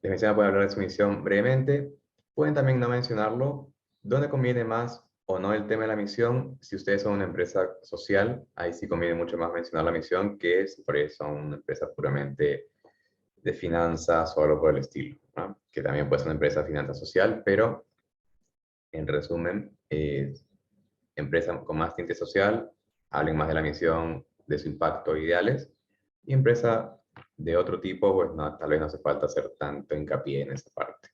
Les menciono, pueden hablar de su misión brevemente. Pueden también no mencionarlo. ¿Dónde conviene más o no el tema de la misión? Si ustedes son una empresa social, ahí sí conviene mucho más mencionar la misión que si por ahí son una empresa puramente de finanzas o algo por el estilo, ¿no? Que también puede ser una empresa de finanzas social, pero en resumen, empresa con más tinte social, hablen más de la misión, de su impacto, ideales, y empresa de otro tipo, pues no, tal vez no hace falta hacer tanto hincapié en esa parte.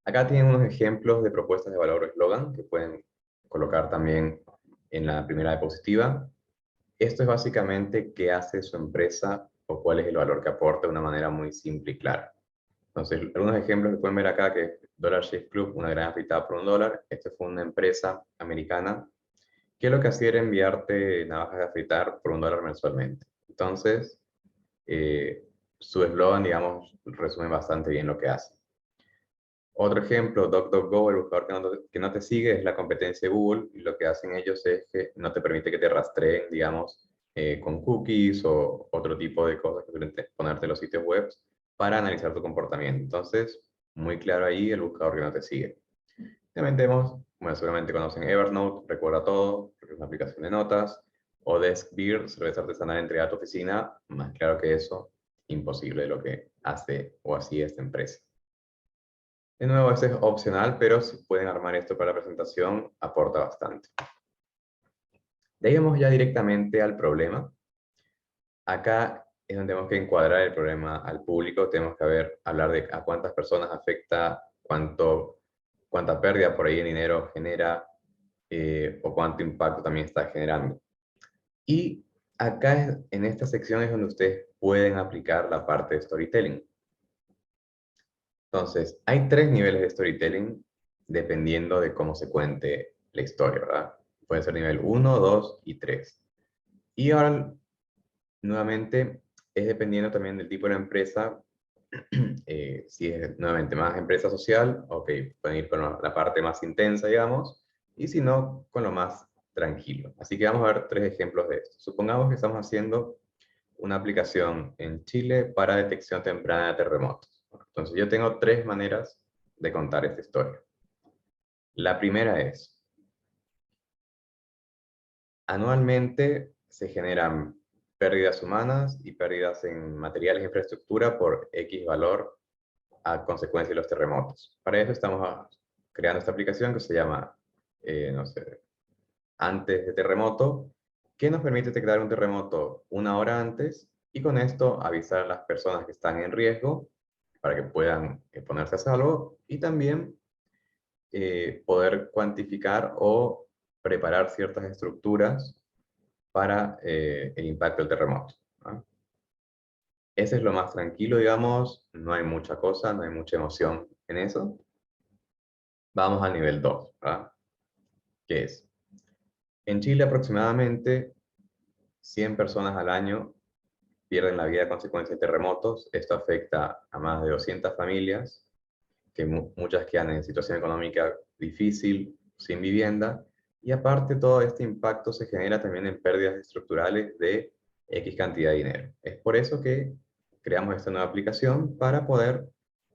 Acá tienen unos ejemplos de propuestas de valor o eslogan que pueden colocar también en la primera diapositiva. Esto es básicamente qué hace su empresa o cuál es el valor que aporta de una manera muy simple y clara. Entonces, algunos ejemplos que pueden ver acá, que Dollar Shave Club, una gran afeitada por $1. Esta fue una empresa americana que lo que hacía era enviarte navajas de afeitar por $1 mensualmente. Entonces, su eslogan, digamos, resume bastante bien lo que hace. Otro ejemplo, DuckDuckGo, el buscador que no te sigue, es la competencia de Google, y lo que hacen ellos es que no te permite que te rastreen, digamos, con cookies o otro tipo de cosas que suelen ponerte en los sitios web para analizar tu comportamiento. Entonces, muy claro ahí el buscador que no te sigue. También tenemos, bueno, seguramente conocen Evernote, recuerda todo, porque es una aplicación de notas, o Desk Beer, cerveza artesanal entregada a tu oficina. Más claro que eso, imposible lo que hace o hacía esta empresa. De nuevo, este es opcional, pero si pueden armar esto para la presentación, aporta bastante. De ahí vamos ya directamente al problema. Acá es donde tenemos que encuadrar el problema al público, tenemos que hablar de a cuántas personas afecta, cuánta pérdida por ahí en dinero genera, o cuánto impacto también está generando. Y acá en esta sección es donde ustedes pueden aplicar la parte de storytelling. Entonces, hay 3 niveles de storytelling dependiendo de cómo se cuente la historia, ¿verdad? Puede ser nivel 1, 2 y 3. Y ahora, nuevamente, es dependiendo también del tipo de la empresa. Si es nuevamente más empresa social, ok, pueden ir con la parte más intensa, digamos, y si no, con lo más tranquilo. Así que vamos a ver 3 ejemplos de esto. Supongamos que estamos haciendo una aplicación en Chile para detección temprana de terremotos. Entonces yo tengo 3 maneras de contar esta historia. La primera es, anualmente se generan pérdidas humanas y pérdidas en materiales e infraestructura por X valor a consecuencia de los terremotos. Para eso estamos creando esta aplicación que se llama, no sé, antes de terremoto, que nos permite detectar un terremoto 1 hora antes y con esto avisar a las personas que están en riesgo para que puedan ponerse a salvo y también poder cuantificar o preparar ciertas estructuras para el impacto del terremoto, ¿no? Ese es lo más tranquilo, digamos, no hay mucha cosa, no hay mucha emoción en eso. Vamos al nivel 2, ¿verdad? ¿Qué es? En Chile aproximadamente 100 personas al año pierden la vida a consecuencia de terremotos. Esto afecta a más de 200 familias, que muchas quedan en situación económica difícil, sin vivienda, y aparte todo este impacto se genera también en pérdidas estructurales de X cantidad de dinero. Es por eso que creamos esta nueva aplicación para poder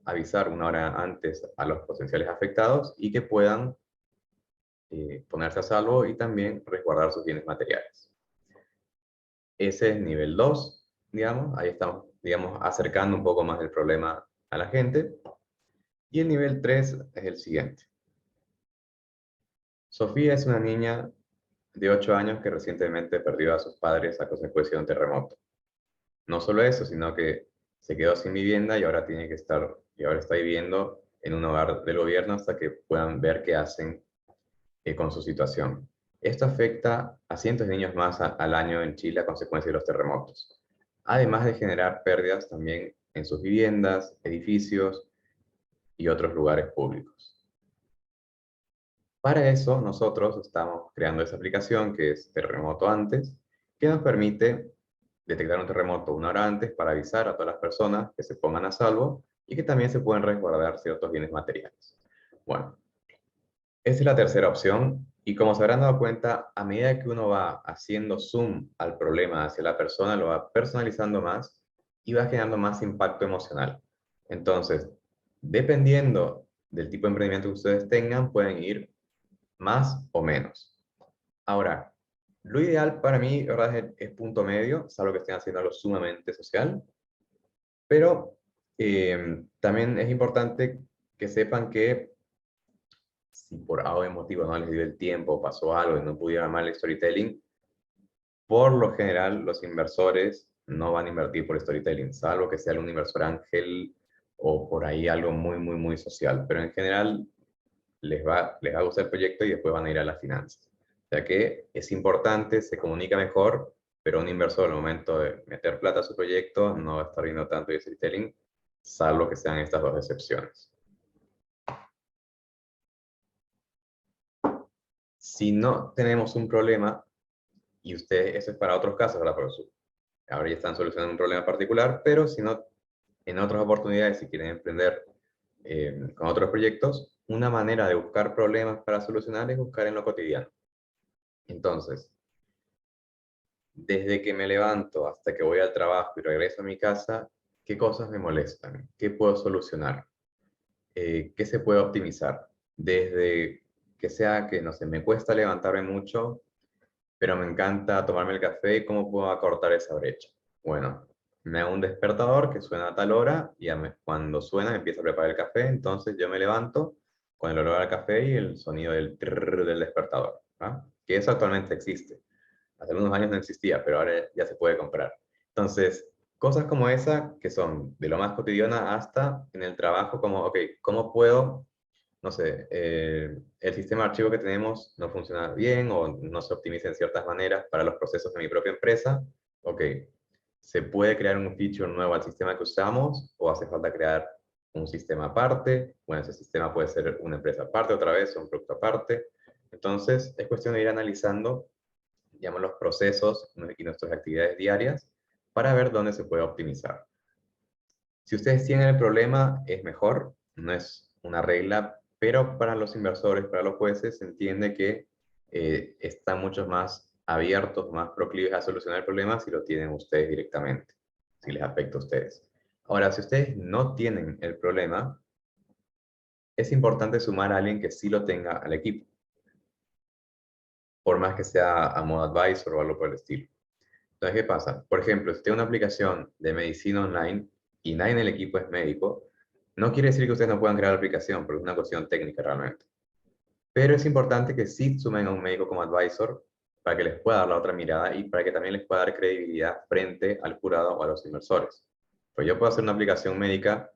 avisar 1 hora antes a los potenciales afectados y que puedan ponerse a salvo y también resguardar sus bienes materiales. Ese es nivel 2, digamos, ahí estamos, digamos, acercando un poco más el problema a la gente. Y el nivel 3 es el siguiente. Sofía es una niña de 8 años que recientemente perdió a sus padres a consecuencia de un terremoto. No solo eso, sino que se quedó sin vivienda y ahora está viviendo en un hogar del gobierno hasta que puedan ver qué hacen con su situación. Esto afecta a cientos de niños más al año en Chile a consecuencia de los terremotos, además de generar pérdidas también en sus viviendas, edificios y otros lugares públicos. Para eso nosotros estamos creando esa aplicación que es Terremoto Antes, que nos permite detectar un terremoto 1 hora antes para avisar a todas las personas que se pongan a salvo y que también se pueden resguardar ciertos bienes materiales. Bueno, esa es la tercera opción, y como se habrán dado cuenta, a medida que uno va haciendo zoom al problema hacia la persona, lo va personalizando más y va generando más impacto emocional. Entonces, dependiendo del tipo de emprendimiento que ustedes tengan, pueden ir más o menos. Ahora, lo ideal para mí, ¿verdad? Es punto medio, salvo que estén haciendo algo sumamente social, pero también es importante que sepan que si por algo de motivo no les dio el tiempo, pasó algo y no pudieron armar el storytelling, por lo general los inversores no van a invertir por storytelling, salvo que sea un inversor ángel o por ahí algo muy, muy, muy social. Pero en general les va a gustar el proyecto y después van a ir a las finanzas. O sea que es importante, se comunica mejor, pero un inversor al momento de meter plata a su proyecto no va a estar viendo tanto de storytelling, salvo que sean estas dos excepciones. Si no tenemos un problema, y ustedes, eso es para otros casos, ¿verdad? Por eso, ahora ya están solucionando un problema particular, pero si no, en otras oportunidades, si quieren emprender con otros proyectos, una manera de buscar problemas para solucionar es buscar en lo cotidiano. Entonces, desde que me levanto hasta que voy al trabajo y regreso a mi casa, ¿qué cosas me molestan? ¿Qué puedo solucionar? ¿Qué se puede optimizar? Desde que sea que, no sé, me cuesta levantarme mucho, pero me encanta tomarme el café y cómo puedo acortar esa brecha. Bueno, me hago un despertador que suena a tal hora y cuando suena me empiezo a preparar el café, entonces yo me levanto con el olor al café y el sonido del trrr del despertador, ¿ah? Que eso actualmente existe. Hace unos años no existía, pero ahora ya se puede comprar. Entonces, cosas como esa, que son de lo más cotidiana hasta en el trabajo, como, ok, ¿cómo puedo, no sé, el sistema de archivo que tenemos no funciona bien o no se optimiza en ciertas maneras para los procesos de mi propia empresa? Ok, ¿se puede crear un feature nuevo al sistema que usamos o hace falta crear un sistema aparte? Bueno, ese sistema puede ser una empresa aparte otra vez o un producto aparte. Entonces, es cuestión de ir analizando, digamos, los procesos y nuestras actividades diarias para ver dónde se puede optimizar. Si ustedes tienen el problema, es mejor, no es una regla, pero para los inversores, para los jueces, se entiende que están mucho más abiertos, más proclives a solucionar el problema si lo tienen ustedes directamente, si les afecta a ustedes. Ahora, si ustedes no tienen el problema, es importante sumar a alguien que sí lo tenga al equipo, por más que sea a modo advisor o algo por el estilo. Entonces, ¿qué pasa? Por ejemplo, si tengo una aplicación de medicina online y nadie en el equipo es médico, no quiere decir que ustedes no puedan crear la aplicación, porque es una cuestión técnica realmente. Pero es importante que sí sumen a un médico como advisor para que les pueda dar la otra mirada y para que también les pueda dar credibilidad frente al jurado o a los inversores. Pues yo puedo hacer una aplicación médica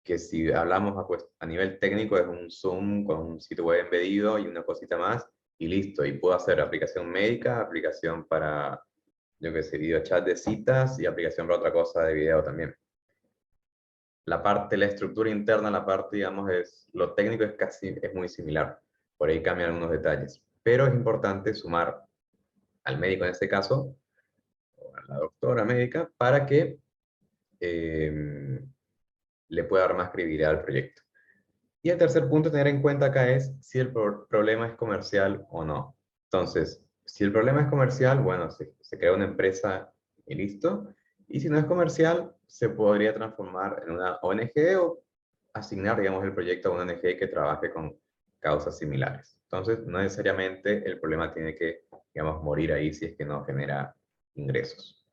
que si hablamos a nivel técnico es un Zoom con un sitio web embedido y una cosita más y listo. Y puedo hacer aplicación médica, aplicación para, yo qué sé, video chat de citas y aplicación para otra cosa de video también. La parte, la estructura interna, la parte, digamos, lo técnico es muy similar. Por ahí cambian algunos detalles. Pero es importante sumar al médico en este caso, o a la doctora médica, para que le pueda dar más credibilidad al proyecto. Y el tercer punto a tener en cuenta acá es si el problema es comercial o no. Entonces, si el problema es comercial, bueno, se crea una empresa y listo. Y si no es comercial, se podría transformar en una ONG o asignar, digamos, el proyecto a una ONG que trabaje con causas similares. Entonces, no necesariamente el problema tiene que, digamos, morir ahí si es que no genera ingresos.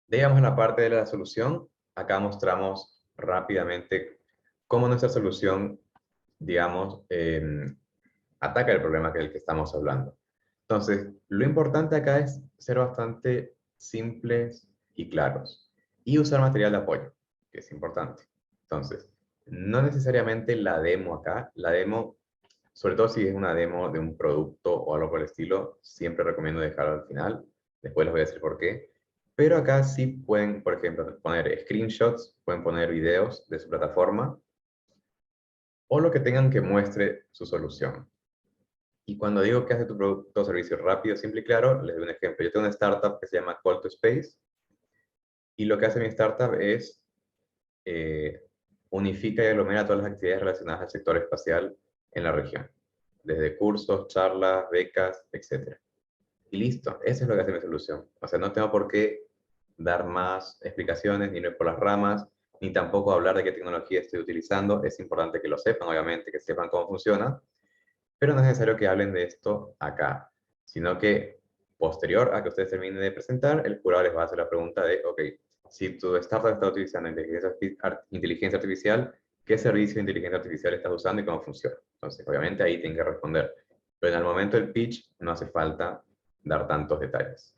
Digamos, en la parte de la solución, acá mostramos rápidamente cómo nuestra solución, digamos, ataca el problema del que estamos hablando. Entonces, lo importante acá es ser bastante simples y claros y usar material de apoyo, que es importante. Entonces, no necesariamente la demo acá, la demo, sobre todo si es una demo de un producto o algo por el estilo, siempre recomiendo dejarlo al final, después les voy a decir por qué. Pero acá sí pueden, por ejemplo, poner screenshots, pueden poner videos de su plataforma o lo que tengan que muestre su solución. Y cuando digo que hace tu producto o servicio rápido, simple y claro, les doy un ejemplo. Yo tengo una startup que se llama Call to Space y lo que hace mi startup es eh, unifica y aglomera todas las actividades relacionadas al sector espacial en la región, desde cursos, charlas, becas, etc. Y listo, eso es lo que hace mi solución. O sea, no tengo por qué dar más explicaciones, ni ir por las ramas, ni tampoco hablar de qué tecnología estoy utilizando. Es importante que lo sepan, obviamente, que sepan cómo funciona, pero no es necesario que hablen de esto acá, sino que posterior a que ustedes terminen de presentar, el jurado les va a hacer la pregunta de, ok, si tu startup está utilizando inteligencia artificial, ¿qué servicio de inteligencia artificial estás usando y cómo funciona? Entonces, obviamente ahí tienen que responder. Pero en el momento del pitch no hace falta dar tantos detalles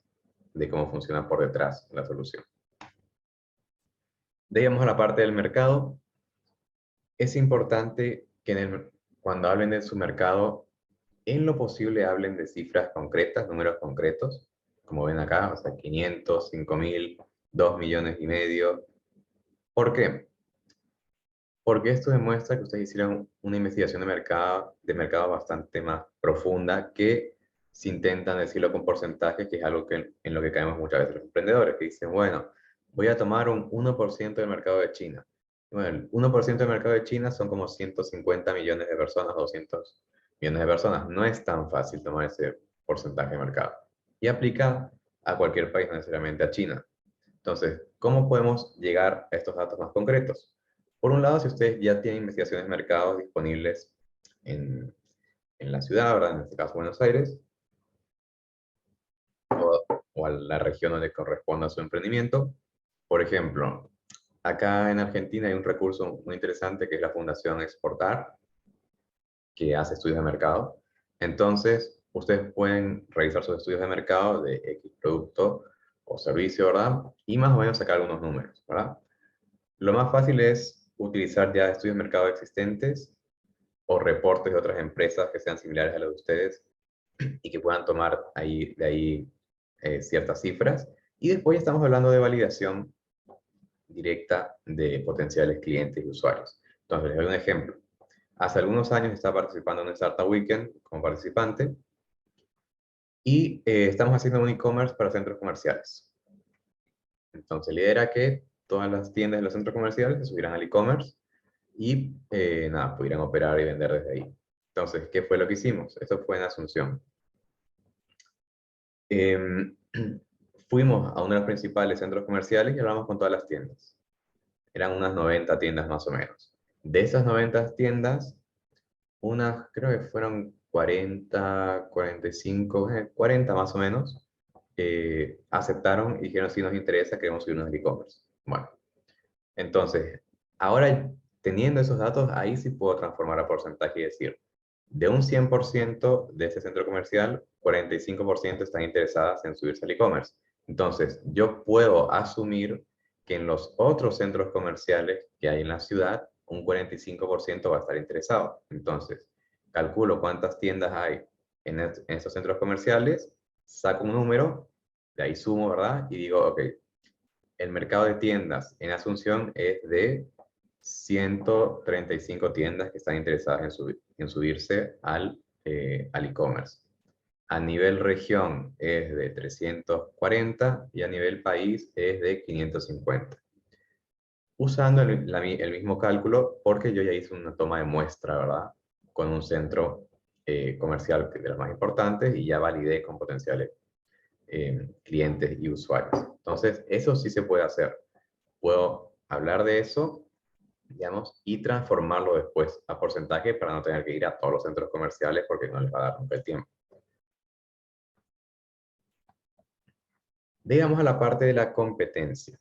de cómo funciona por detrás la solución. Digamos a la parte del mercado. Es importante que cuando hablen de su mercado, en lo posible hablen de cifras concretas, números concretos, como ven acá, o sea, 500, 5.000, 2 millones y medio. ¿Por qué? Porque esto demuestra que ustedes hicieron una investigación de mercado bastante más profunda que si intentan decirlo con porcentajes, que es algo que, en lo que caemos muchas veces los emprendedores, que dicen, bueno, voy a tomar un 1% del mercado de China. Bueno, el 1% del mercado de China son como 150 millones de personas, 200 millones de personas. No es tan fácil tomar ese porcentaje de mercado. Y aplica a cualquier país, no necesariamente a China. Entonces, ¿cómo podemos llegar a estos datos más concretos? Por un lado, si ustedes ya tienen investigaciones de mercados disponibles en, en la ciudad, ¿verdad? En este caso Buenos Aires, o a la región donde corresponda a su emprendimiento. Por ejemplo, acá en Argentina hay un recurso muy interesante que es la Fundación Exportar, que hace estudios de mercado. Entonces, ustedes pueden revisar sus estudios de mercado de X producto o servicio, ¿verdad? Y más o menos sacar algunos números, ¿verdad? Lo más fácil es utilizar ya estudios de mercado existentes o reportes de otras empresas que sean similares a los de ustedes y que puedan tomar de ahí ciertas cifras. Y después ya estamos hablando de validación directa de potenciales clientes y usuarios. Entonces, les doy un ejemplo. Hace algunos años estaba participando en un Startup Weekend como participante y estamos haciendo un e-commerce para centros comerciales. Entonces, la idea era que todas las tiendas de los centros comerciales se subieran al e-commerce y nada, pudieran operar y vender desde ahí. Entonces, ¿qué fue lo que hicimos? Esto fue en Asunción. Fuimos a uno de los principales centros comerciales y hablamos con todas las tiendas. Eran unas 90 tiendas más o menos. De esas 90 tiendas, unas creo que fueron 40, 45, 40 más o menos, aceptaron y dijeron si nos interesa, queremos subirnos al e-commerce. Bueno, entonces, ahora teniendo esos datos, ahí sí puedo transformar a porcentaje y decir, de un 100% de ese centro comercial, 45% están interesadas en subirse al e-commerce. Entonces, yo puedo asumir que en los otros centros comerciales que hay en la ciudad, un 45% va a estar interesado. Entonces, calculo cuántas tiendas hay en esos centros comerciales, saco un número, de ahí sumo, ¿verdad? Y digo, ok, el mercado de tiendas en Asunción es de 135 tiendas que están interesadas en subirse al e-commerce. A nivel región es de 340 y a nivel país es de 550. Usando el mismo cálculo, porque yo ya hice una toma de muestra, ¿verdad? Con un centro comercial de los más importantes y ya validé con potenciales clientes y usuarios. Entonces, eso sí se puede hacer. Puedo hablar de eso, digamos, y transformarlo después a porcentaje para no tener que ir a todos los centros comerciales porque no les va a dar nunca el tiempo. Digamos a la parte de la competencia.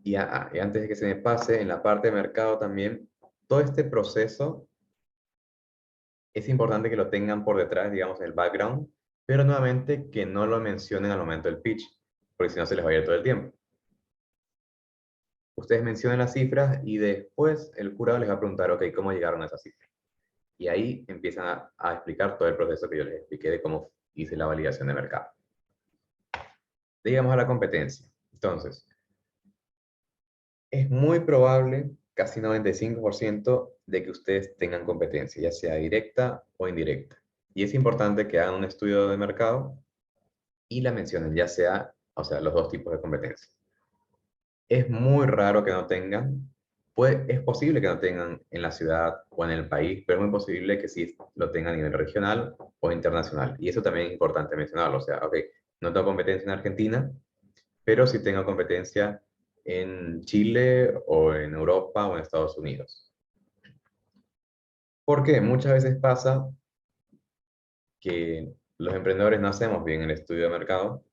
Y antes de que se me pase, en la parte de mercado también, todo este proceso es importante que lo tengan por detrás, digamos, en el background, pero nuevamente que no lo mencionen al momento del pitch, porque si no se les va a ir todo el tiempo. Ustedes mencionan las cifras y después el jurado les va a preguntar, ok, ¿cómo llegaron a esas cifras? Y ahí empiezan a explicar todo el proceso que yo les expliqué de cómo hice la validación de mercado. Digamos a la competencia. Entonces, es muy probable, casi 95%, de que ustedes tengan competencia, ya sea directa o indirecta. Y es importante que hagan un estudio de mercado y la mencionen, ya sea, o sea, los dos tipos de competencia. Es muy raro que no tengan, es posible que no tengan en la ciudad o en el país, pero es muy posible que sí lo tengan a nivel regional o internacional. Y eso también es importante mencionarlo. O sea, ok, no tengo competencia en Argentina, pero sí tengo competencia en Chile o en Europa o en Estados Unidos. Porque muchas veces pasa que los emprendedores no hacemos bien el estudio de mercado.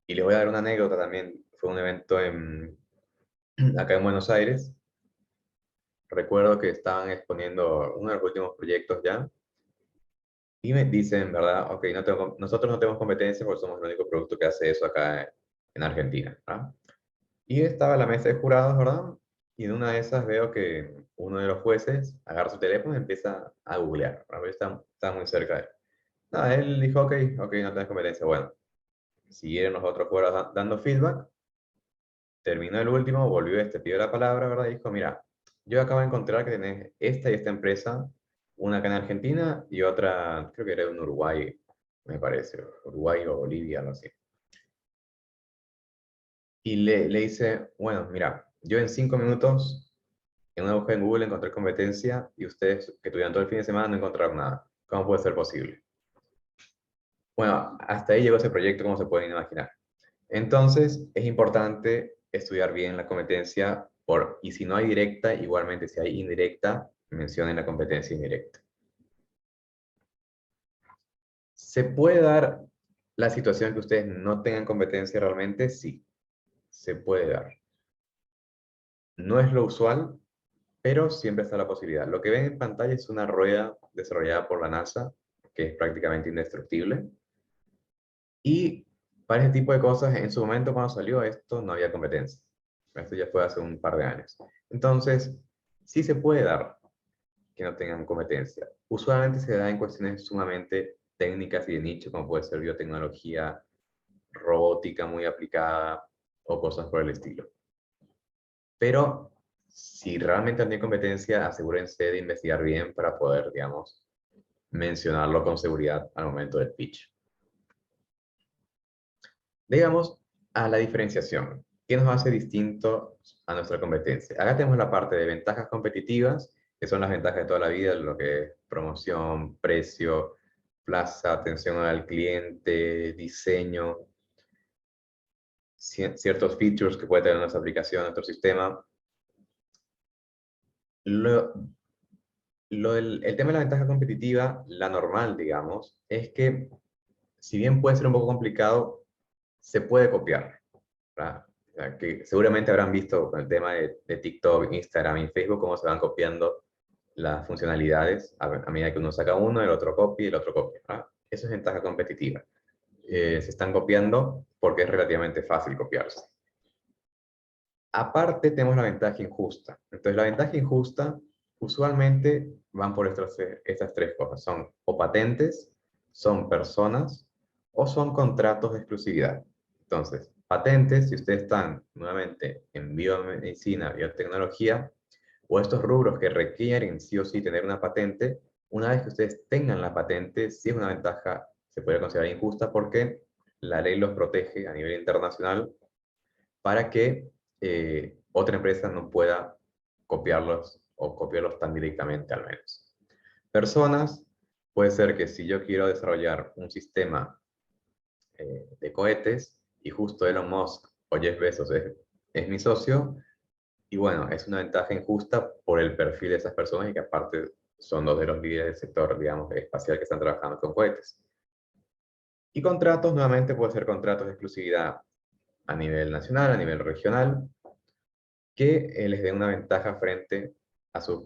Y les voy a dar una anécdota también. Fue un evento acá en Buenos Aires. Recuerdo que estaban exponiendo uno de los últimos proyectos ya. Y me dicen, ¿verdad? Ok, nosotros no tenemos competencia porque somos el único producto que hace eso acá en Argentina, ¿verdad? Y estaba la mesa de jurados, ¿verdad? Y en una de esas veo que uno de los jueces agarra su teléfono y empieza a googlear, ¿verdad? Está muy cerca de él. Nada, él dijo, ok, no tenés competencia. Bueno, siguieron los otros jurados dando feedback. Terminó el último, volvió pidió la palabra, ¿verdad? Y dijo, mira, yo acabo de encontrar que tenés esta y esta empresa, una acá en Argentina y otra, creo que era en Uruguay, me parece, Uruguay o Bolivia, algo así. Y le dice, bueno, mira, yo en 5 minutos, en una búsqueda en Google encontré competencia y ustedes que tuvieron todo el fin de semana no encontraron nada. ¿Cómo puede ser posible? Bueno, hasta ahí llegó ese proyecto, como se pueden imaginar. Entonces, es importante estudiar bien la competencia, y si no hay directa, igualmente si hay indirecta, mencionen la competencia indirecta. ¿Se puede dar la situación que ustedes no tengan competencia realmente? Sí, se puede dar. No es lo usual, pero siempre está la posibilidad. Lo que ven en pantalla es una rueda desarrollada por la NASA, que es prácticamente indestructible. Y para ese tipo de cosas, en su momento cuando salió esto, no había competencia. Esto ya fue hace un par de años. Entonces, sí se puede dar que no tengan competencia. Usualmente se da en cuestiones sumamente técnicas y de nicho, como puede ser biotecnología, robótica muy aplicada o cosas por el estilo. Pero si realmente no tienen competencia, asegúrense de investigar bien para poder, digamos, mencionarlo con seguridad al momento del pitch. Digamos, a la diferenciación. ¿Qué nos hace distinto a nuestra competencia? Acá tenemos la parte de ventajas competitivas, que son las ventajas de toda la vida, lo que es promoción, precio, plaza, atención al cliente, diseño, ciertos features que puede tener nuestra aplicación, nuestro sistema. El tema de la ventaja competitiva, la normal, digamos, es que si bien puede ser un poco complicado, se puede copiar, ¿verdad? O sea, que seguramente habrán visto con el tema de TikTok, Instagram y Facebook cómo se van copiando las funcionalidades a medida que uno saca uno, el otro copia y el otro copia, ¿verdad? Eso es ventaja competitiva. Se están copiando porque es relativamente fácil copiarse. Aparte, tenemos la ventaja injusta. Entonces, la ventaja injusta usualmente van por estas tres cosas. Son o patentes, son personas o son contratos de exclusividad. Entonces, patentes, si ustedes están nuevamente en biomedicina, biotecnología, o estos rubros que requieren sí o sí tener una patente, una vez que ustedes tengan la patente, sí es una ventaja, se puede considerar injusta porque la ley los protege a nivel internacional para que otra empresa no pueda copiarlos o copiarlos tan directamente al menos. Personas, puede ser que si yo quiero desarrollar un sistema de cohetes y justo Elon Musk o Jeff Bezos es mi socio, y bueno, es una ventaja injusta por el perfil de esas personas y que aparte son dos de los líderes del sector, digamos, espacial que están trabajando con cohetes. Y contratos, nuevamente, puede ser contratos de exclusividad a nivel nacional, a nivel regional, que les dé una ventaja frente a sus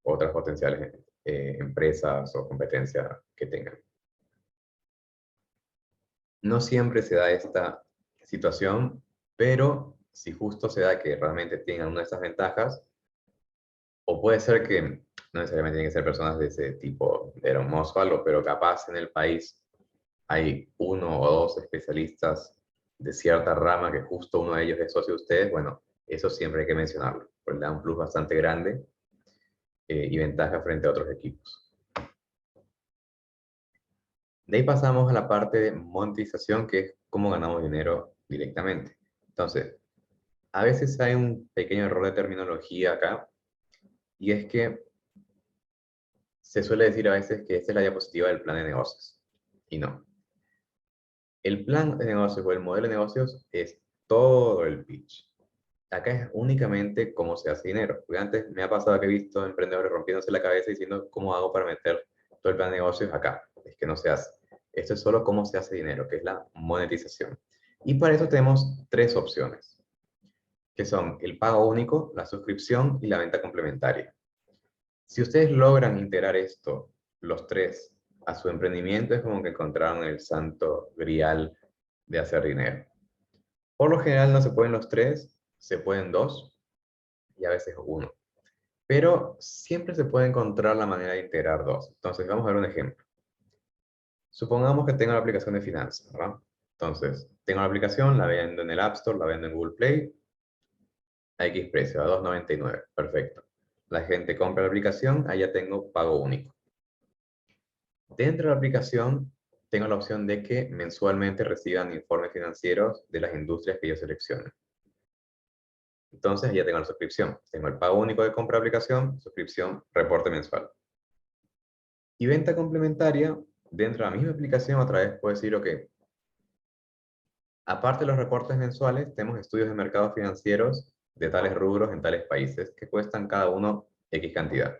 otras potenciales empresas o competencias que tengan. No siempre se da esta situación, pero si justo se da que realmente tengan una de esas ventajas, o puede ser que no necesariamente tienen que ser personas de ese tipo de Elon Musk o algo, pero capaz en el país hay uno o dos especialistas de cierta rama que justo uno de ellos es socio de ustedes, bueno, eso siempre hay que mencionarlo, porque le da un plus bastante grande y ventaja frente a otros equipos. De ahí pasamos a la parte de monetización, que es cómo ganamos dinero directamente. Entonces, A veces hay un pequeño error de terminología acá, y es que se suele decir a veces que esta es la diapositiva del plan de negocios, y no. El plan de negocios o el modelo de negocios es todo el pitch. Acá es únicamente cómo se hace dinero. Porque antes me ha pasado que he visto emprendedores rompiéndose la cabeza diciendo cómo hago para meter todo el plan de negocios acá. Es que no se hace. Esto es solo cómo se hace dinero, que es la monetización. Y para eso tenemos tres opciones, que son el pago único, la suscripción y la venta complementaria. Si ustedes logran integrar esto, los tres, a su emprendimiento, es como que encontraron el santo grial de hacer dinero. Por lo general no se pueden los tres, se pueden dos y a veces uno. Pero siempre se puede encontrar la manera de integrar dos. Entonces, vamos a ver un ejemplo. Supongamos que tengo la aplicación de finanzas, ¿verdad? Entonces, tengo la aplicación, la vendo en el App Store, la vendo en Google Play, a X precio, a $2.99. Perfecto. La gente compra la aplicación, ahí ya tengo pago único. Dentro de la aplicación, tengo la opción de que mensualmente reciban informes financieros de las industrias que yo seleccione. Entonces ya tengo la suscripción. Tengo el pago único de compra de aplicación, suscripción, reporte mensual. Y venta complementaria, dentro de la misma aplicación otra vez puedo decir, ok, aparte de los reportes mensuales, tenemos estudios de mercados financieros de tales rubros en tales países que cuestan cada uno X cantidad.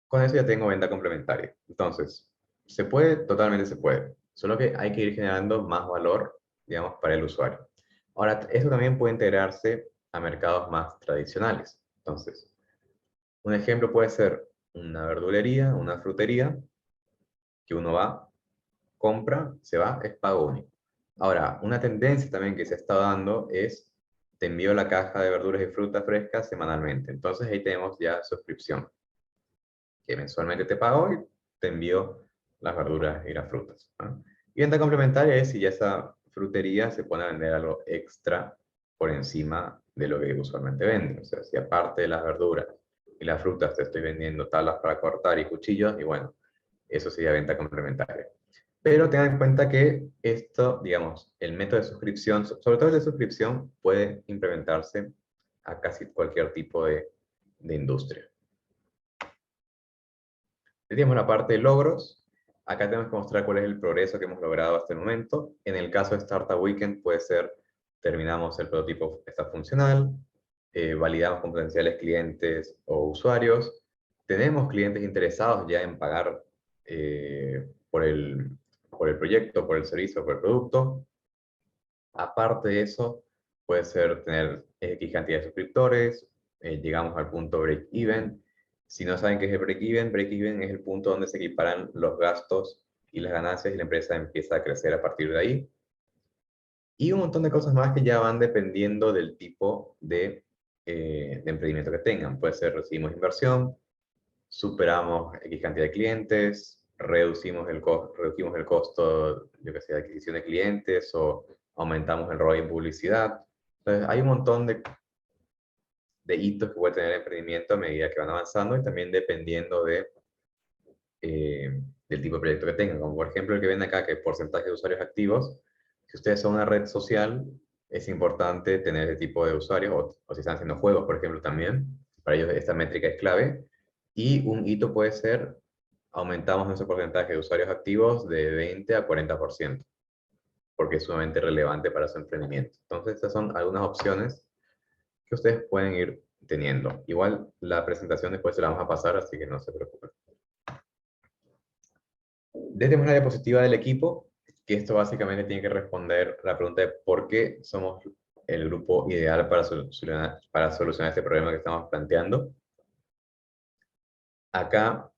Con eso ya tengo venta complementaria. Entonces, ¿se puede? Totalmente se puede. Solo que hay que ir generando más valor, digamos, para el usuario. Ahora, eso también puede integrarse a mercados más tradicionales. Entonces, un ejemplo puede ser una verdulería, una frutería, que uno va, compra, se va, es pago único. Ahora, una tendencia también que se está dando es, te envío la caja de verduras y frutas frescas semanalmente. Entonces ahí tenemos ya suscripción, que mensualmente te pago y te envío las verduras y las frutas, ¿no? Y venta complementaria es si ya esa frutería se pone a vender algo extra por encima de lo que usualmente vende. O sea, si aparte de las verduras y las frutas te estoy vendiendo tablas para cortar y cuchillos, y bueno, eso sería venta complementaria. Pero tengan en cuenta que esto, digamos, el método de suscripción, sobre todo el de suscripción, puede implementarse a casi cualquier tipo de industria. Tenemos la parte de logros. Acá tenemos que mostrar cuál es el progreso que hemos logrado hasta el momento. En el caso de Startup Weekend puede ser, terminamos el prototipo, está funcional, validamos con potenciales clientes o usuarios, tenemos clientes interesados ya en pagar por el proyecto, por el servicio, por el producto. Aparte de eso, puede ser tener X cantidad de suscriptores, llegamos al punto break-even. Si no saben qué es el break-even es el punto donde se equiparan los gastos y las ganancias y la empresa empieza a crecer a partir de ahí. Y un montón de cosas más que ya van dependiendo del tipo de emprendimiento que tengan. Puede ser recibimos inversión, superamos X cantidad de clientes, reducimos el costo, yo que sé, de adquisición de clientes o aumentamos el ROI en publicidad. Entonces, hay un montón de hitos que puede tener el emprendimiento a medida que van avanzando y también dependiendo del tipo de proyecto que tengan. Como por ejemplo el que ven acá, que es porcentaje de usuarios activos. Si ustedes son una red social, es importante tener ese tipo de usuarios, o si están haciendo juegos, por ejemplo, también. Para ellos esta métrica es clave. Y un hito puede ser, aumentamos nuestro porcentaje de usuarios activos de 20 a 40%, porque es sumamente relevante para su emprendimiento. Entonces, estas son algunas opciones que ustedes pueden ir teniendo. Igual la presentación después se la vamos a pasar, así que no se preocupen. Tenemos la diapositiva del equipo, que esto básicamente tiene que responder la pregunta de por qué somos el grupo ideal para solucionar este problema que estamos planteando. Acá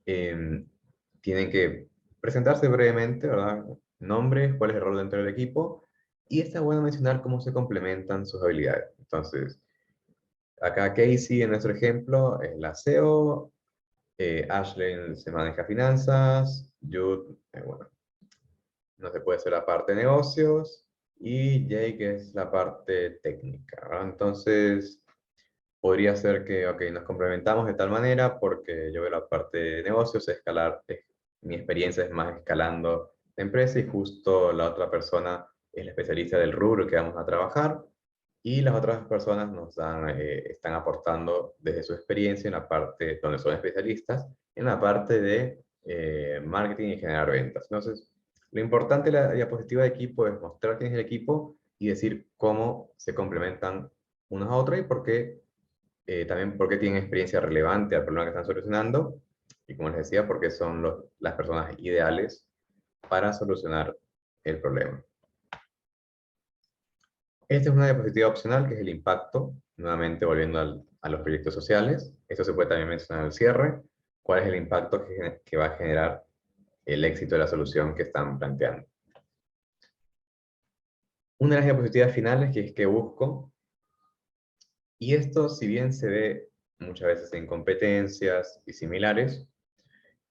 tienen que presentarse brevemente, ¿verdad? Nombres, cuál es el rol dentro del equipo, y está bueno mencionar cómo se complementan sus habilidades. Entonces, acá Casey, en nuestro ejemplo, es la CEO, Ashley se maneja finanzas, Jude, bueno, no se puede hacer la parte de negocios, y Jake es la parte técnica, ¿verdad? Entonces, podría ser que, ok, nos complementamos de tal manera porque yo veo la parte de negocios, escalar, mi experiencia es más escalando la empresa y justo la otra persona es la especialista del rubro que vamos a trabajar. Y las otras personas están aportando desde su experiencia en la parte donde son especialistas, en la parte de marketing y generar ventas. Entonces, lo importante de la diapositiva de equipo es mostrar quién es el equipo y decir cómo se complementan unos a otros y por qué, también por qué tienen experiencia relevante al problema que están solucionando. Y como les decía, porque son las personas ideales para solucionar el problema. Esta es una diapositiva opcional que es el impacto, nuevamente volviendo a los proyectos sociales. Esto se puede también mencionar al cierre. ¿Cuál es el impacto que va a generar el éxito de la solución que están planteando? Una de las diapositivas finales que es que busco, y esto si bien se ve muchas veces en competencias y similares,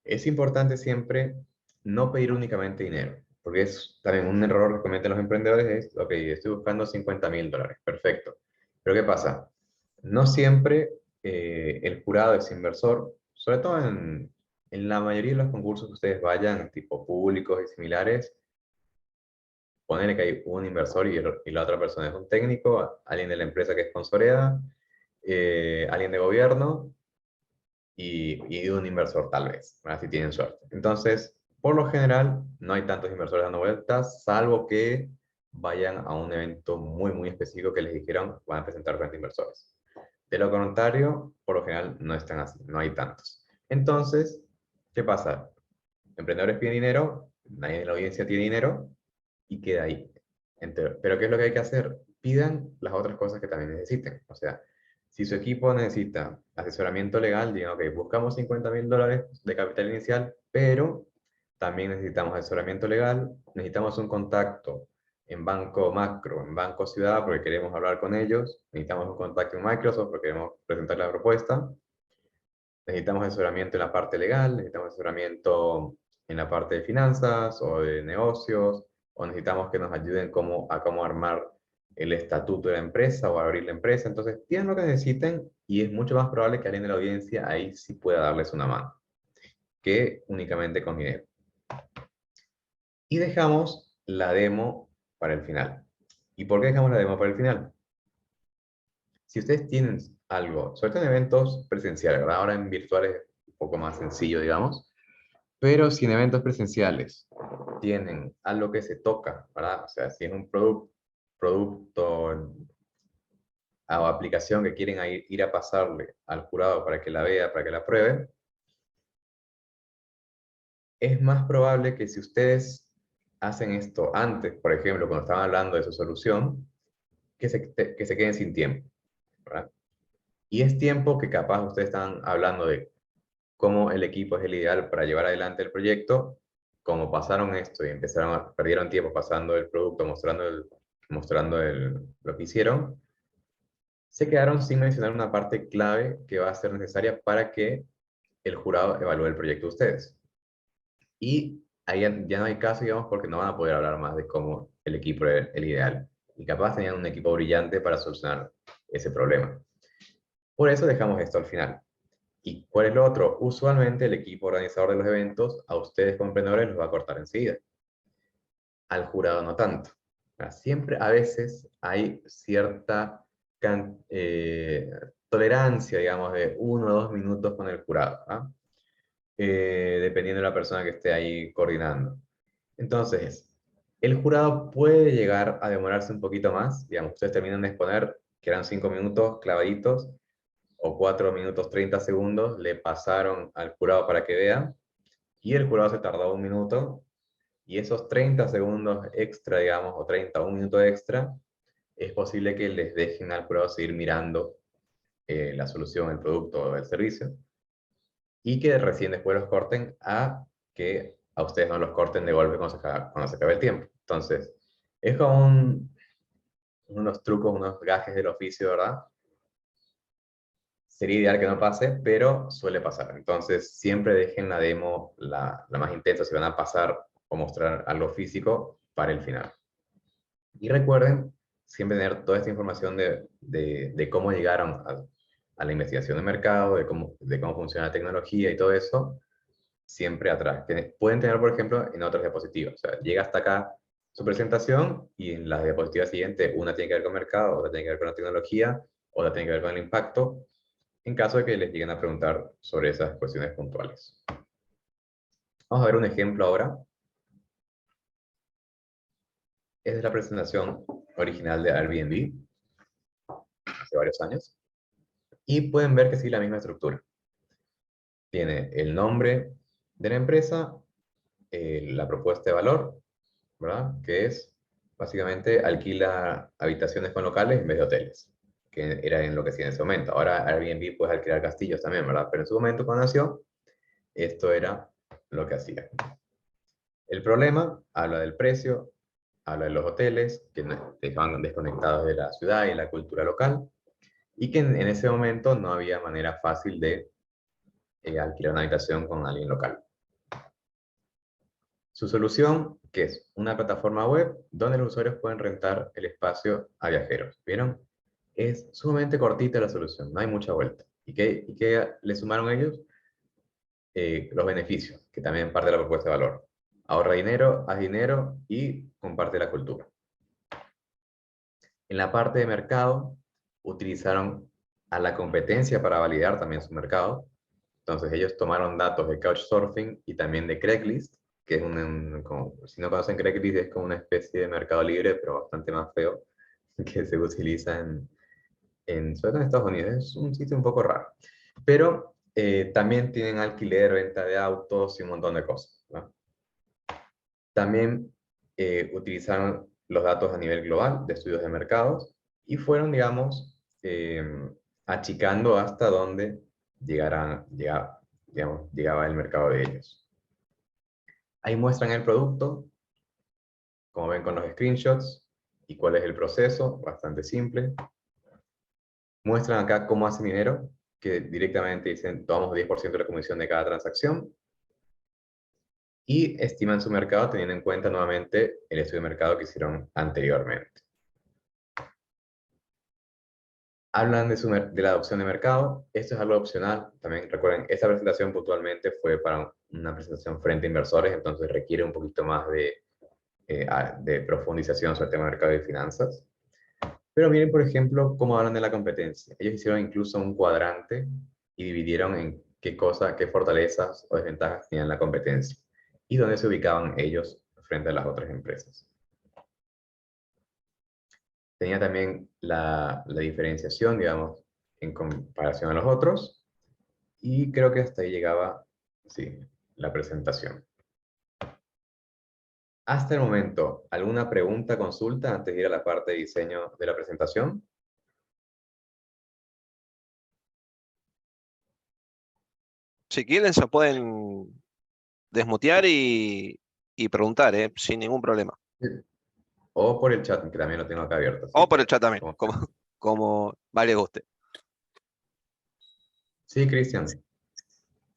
es importante siempre no pedir únicamente dinero, porque es también un error que cometen los emprendedores, es, ok, estoy buscando $50.000, perfecto. Pero ¿qué pasa? No siempre el jurado es inversor, sobre todo en la mayoría de los concursos que ustedes vayan, tipo públicos y similares, ponele que hay un inversor y la otra persona es un técnico, alguien de la empresa que sponsorea, alguien de gobierno, y un inversor tal vez, ¿verdad? Si tienen suerte. Entonces, por lo general, no hay tantos inversores dando vueltas, salvo que vayan a un evento muy, muy específico que les dijeron van a presentar 20 inversores. De lo contrario, por lo general, no están así, no hay tantos. Entonces, ¿qué pasa? Emprendedores piden dinero, nadie en la audiencia tiene dinero, y queda ahí. Pero ¿qué es lo que hay que hacer? Pidan las otras cosas que también necesiten. O sea, si su equipo necesita asesoramiento legal, digan, ok, buscamos $50.000 de capital inicial, pero también necesitamos asesoramiento legal, necesitamos un contacto en Banco Macro, en Banco Ciudad, porque queremos hablar con ellos, necesitamos un contacto en Microsoft porque queremos presentar la propuesta, necesitamos asesoramiento en la parte legal, necesitamos asesoramiento en la parte de finanzas o de negocios, o necesitamos que nos ayuden a cómo armar el estatuto de la empresa o abrir la empresa. Entonces, tienen lo que necesiten y es mucho más probable que alguien de la audiencia ahí sí pueda darles una mano, que únicamente con dinero. Y dejamos la demo para el final. ¿Y por qué dejamos la demo para el final? Si ustedes tienen algo, sobre todo en eventos presenciales, ¿verdad? Ahora en virtuales es un poco más sencillo, digamos, pero si en eventos presenciales tienen algo que se toca, ¿verdad? O sea, si es un producto o aplicación que quieren ir a pasarle al jurado para que la vea, para que la pruebe, es más probable que si ustedes hacen esto antes, por ejemplo, cuando estaban hablando de su solución, que se queden sin tiempo, ¿verdad? Y es tiempo que capaz ustedes están hablando de cómo el equipo es el ideal para llevar adelante el proyecto, como pasaron esto y perdieron tiempo pasando el producto, mostrando lo que hicieron, se quedaron sin mencionar una parte clave que va a ser necesaria para que el jurado evalúe el proyecto de ustedes. Y ahí ya no hay caso, digamos, porque no van a poder hablar más de cómo el equipo era el ideal. Y capaz tenían un equipo brillante para solucionar ese problema. Por eso dejamos esto al final. ¿Y cuál es lo otro? Usualmente el equipo organizador de los eventos a ustedes como emprendedores los va a cortar enseguida. Al jurado no tanto. Siempre, a veces, hay cierta eh, tolerancia, digamos, de 1 o 2 minutos con el jurado, ¿ah? Dependiendo de la persona que esté ahí coordinando. Entonces, el jurado puede llegar a demorarse un poquito más. Digamos, ustedes terminan de exponer, que eran 5 minutos clavaditos, o 4 minutos 30 segundos, le pasaron al jurado para que vea, y el jurado se tardó 1 minuto, y esos 30 segundos extra, digamos, o 30, 1 minuto extra, es posible que les dejen al jurado seguir mirando la solución, el producto o el servicio, y que recién después los corten a que a ustedes no los corten de golpe cuando se acabe el tiempo. Entonces, es como unos trucos, unos gajes del oficio, ¿verdad? Sería ideal que no pase, pero suele pasar. Entonces, siempre dejen la demo, la más intensa, si van a pasar o mostrar algo físico, para el final. Y recuerden siempre tener toda esta información de cómo llegaron a la investigación de mercado, de cómo funciona la tecnología y todo eso, siempre atrás. Que pueden tener, por ejemplo, en otras diapositivas. O sea, llega hasta acá, su presentación y en la diapositiva siguiente una tiene que ver con mercado, otra tiene que ver con la tecnología, otra tiene que ver con el impacto, en caso de que les lleguen a preguntar sobre esas cuestiones puntuales. Vamos a ver un ejemplo ahora. Esta es la presentación original de Airbnb, hace varios años, y pueden ver que sigue la misma estructura. Tiene el nombre de la empresa, la propuesta de valor, ¿verdad? Que es, básicamente, alquila habitaciones con locales en vez de hoteles, que era en lo que hacía en ese momento. Ahora Airbnb puede alquilar castillos también, ¿verdad? Pero en su momento, cuando nació, esto era lo que hacía. El problema habla del precio, habla de los hoteles, que estaban desconectados de la ciudad y la cultura local, y que en ese momento no había manera fácil de alquilar una habitación con alguien local. Su solución, que es una plataforma web donde los usuarios pueden rentar el espacio a viajeros. ¿Vieron? Es sumamente cortita la solución, no hay mucha vuelta. ¿Y qué le sumaron ellos? Los beneficios, que también parte de la propuesta de valor. Ahorra dinero, haz dinero y comparte la cultura. En la parte de mercado, utilizaron a la competencia para validar también su mercado. Entonces ellos tomaron datos de Couchsurfing y también de Craigslist, que es si no conocen Craigslist, es como una especie de mercado libre, pero bastante más feo, que se utiliza sobre todo en Estados Unidos. Es un sitio un poco raro. Pero también tienen alquiler, venta de autos y un montón de cosas, ¿no? También utilizaron los datos a nivel global de estudios de mercados y fueron, digamos, achicando hasta donde llegaba el mercado de ellos. Ahí muestran el producto, como ven con los screenshots, y cuál es el proceso, bastante simple. Muestran acá cómo hacen dinero, que directamente dicen, tomamos 10% de la comisión de cada transacción, y estiman su mercado teniendo en cuenta nuevamente el estudio de mercado que hicieron anteriormente. Hablan de la adopción de mercado. Esto es algo opcional. También recuerden, esta presentación puntualmente fue para una presentación frente a inversores, entonces requiere un poquito más de profundización sobre el tema de mercado y finanzas. Pero miren, por ejemplo, cómo hablan de la competencia. Ellos hicieron incluso un cuadrante y dividieron en qué fortalezas o desventajas tenían la competencia y dónde se ubicaban ellos frente a las otras empresas. Tenía también la diferenciación, digamos, en comparación a los otros, y creo que hasta ahí llegaba, sí, la presentación. Hasta el momento, ¿alguna pregunta, consulta antes de ir a la parte de diseño de la presentación? Si quieren, se pueden desmutear y preguntar, sin ningún problema. Sí. O por el chat, que también lo tengo acá abierto. O Así por el que, chat también, como vale guste. sí, Cristian.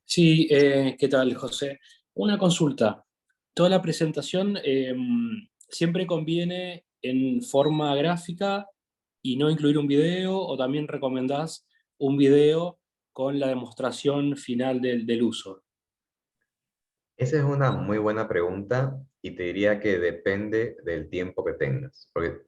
Sí, ¿qué tal, José? Una consulta. Toda la presentación siempre conviene en forma gráfica y no incluir un video, o también recomendás un video con la demostración final del uso. Esa es una muy buena pregunta y te diría que depende del tiempo que tengas. Porque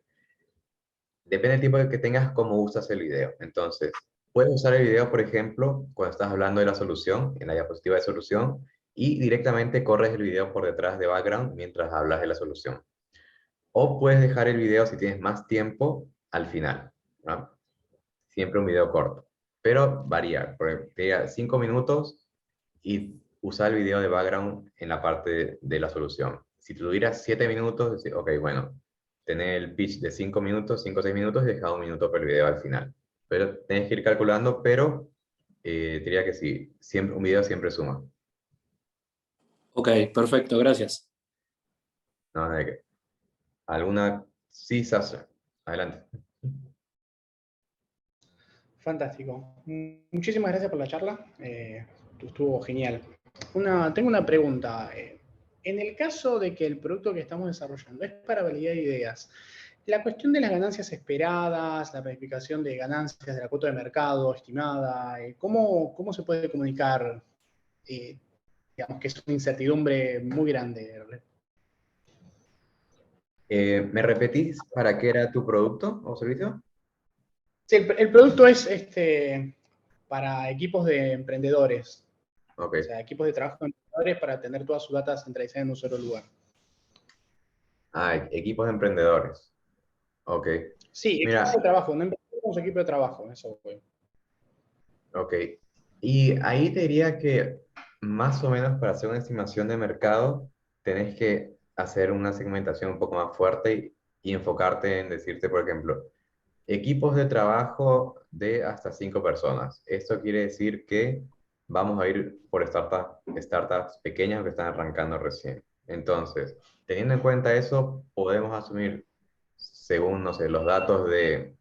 depende del tiempo que tengas, cómo usas el video. Entonces, puedes usar el video, por ejemplo, cuando estás hablando de la solución, en la diapositiva de solución, y directamente corres el video por detrás de background mientras hablas de la solución. O puedes dejar el video, si tienes más tiempo, al final, ¿no? Siempre un video corto. Pero varía. Por ejemplo, te diría 5 minutos y usar el video de background en la parte de la solución. Si tuvieras 7 minutos, decir, ok, bueno, tener el pitch de 5 minutos, 5 o 6 minutos y dejar un minuto para el video al final. Pero tenés que ir calculando, pero diría que sí, siempre, un video siempre suma. Ok, perfecto, gracias. No, de qué. ¿Alguna? Sí, Sasha. Adelante. Fantástico. Muchísimas gracias por la charla. Estuvo genial. Tengo una pregunta. En el caso de que el producto que estamos desarrollando es para validar ideas, la cuestión de las ganancias esperadas, la planificación de ganancias de la cuota de mercado estimada, ¿cómo se puede comunicar? Digamos que es una incertidumbre muy grande. ¿Me repetís para qué era tu producto o servicio? Sí, el producto es para equipos de emprendedores. Ok. O sea, equipos de trabajo de emprendedores para tener toda su data centralizada en un solo lugar. Ah, equipos de emprendedores. Ok. Sí, equipo de Mira, trabajo, no emprendedores con su equipo de trabajo, eso fue. ok. Y ahí te diría que más o menos para hacer una estimación de mercado, tenés que hacer una segmentación un poco más fuerte y enfocarte en decirte, por ejemplo, equipos de trabajo de hasta 5 personas. Esto quiere decir que vamos a ir por startups pequeñas que están arrancando recién. Entonces, teniendo en cuenta eso, podemos asumir, según, no sé, los datos del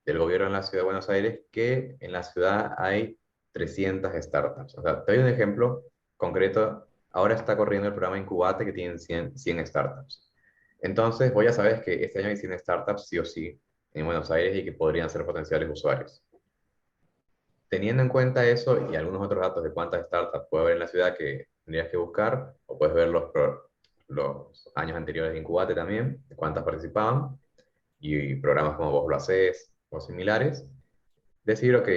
gobierno en la ciudad de Buenos Aires, que en la ciudad hay 300 startups. O sea, te doy un ejemplo concreto. Ahora está corriendo el programa Incubate que tiene 100 startups. Entonces, vos ya sabes que este año hay 100 startups sí o sí en Buenos Aires y que podrían ser potenciales usuarios. Teniendo en cuenta eso y algunos otros datos de cuántas startups puede haber en la ciudad que tendrías que buscar, o puedes ver los años anteriores de Incubate también, de cuántas participaban, y programas como Vos lo hacés o similares, decir, ok,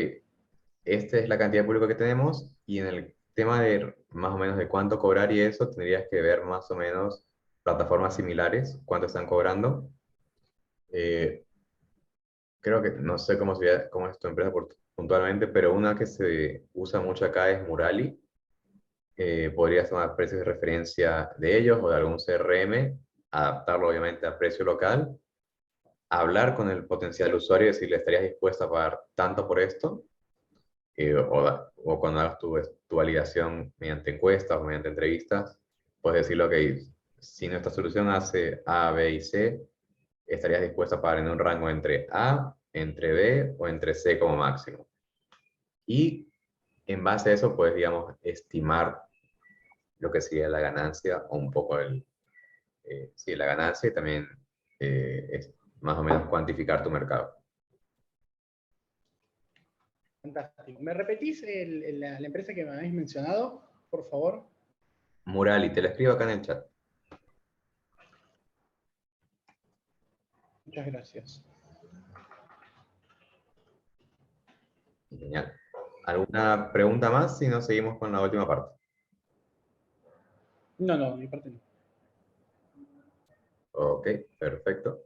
esta es la cantidad de público que tenemos y en el tema de más o menos de cuánto cobrar y eso, tendrías que ver más o menos plataformas similares, cuánto están cobrando. Eh, Creo que, no sé cómo es tu empresa puntualmente, pero una que se usa mucho acá es Murali. Podrías tomar precios de referencia de ellos o de algún CRM, adaptarlo obviamente a precio local, hablar con el potencial usuario y decirle, ¿estarías dispuesto a pagar tanto por esto? O cuando hagas tu validación mediante encuestas o mediante entrevistas, puedes decirle, ok, si nuestra solución hace A, B y C, estarías dispuesto a pagar en un rango entre A, entre B o entre C como máximo. Y en base a eso, puedes, digamos, estimar lo que sería la ganancia o un poco sí, la ganancia y también es más o menos cuantificar tu mercado. Fantástico. ¿Me repetís la empresa que me habéis mencionado, por favor? Murali, te lo escribo acá en el chat. Muchas gracias. Genial. ¿Alguna pregunta más? Si no, seguimos con la última parte. No, mi parte no. Ok, perfecto.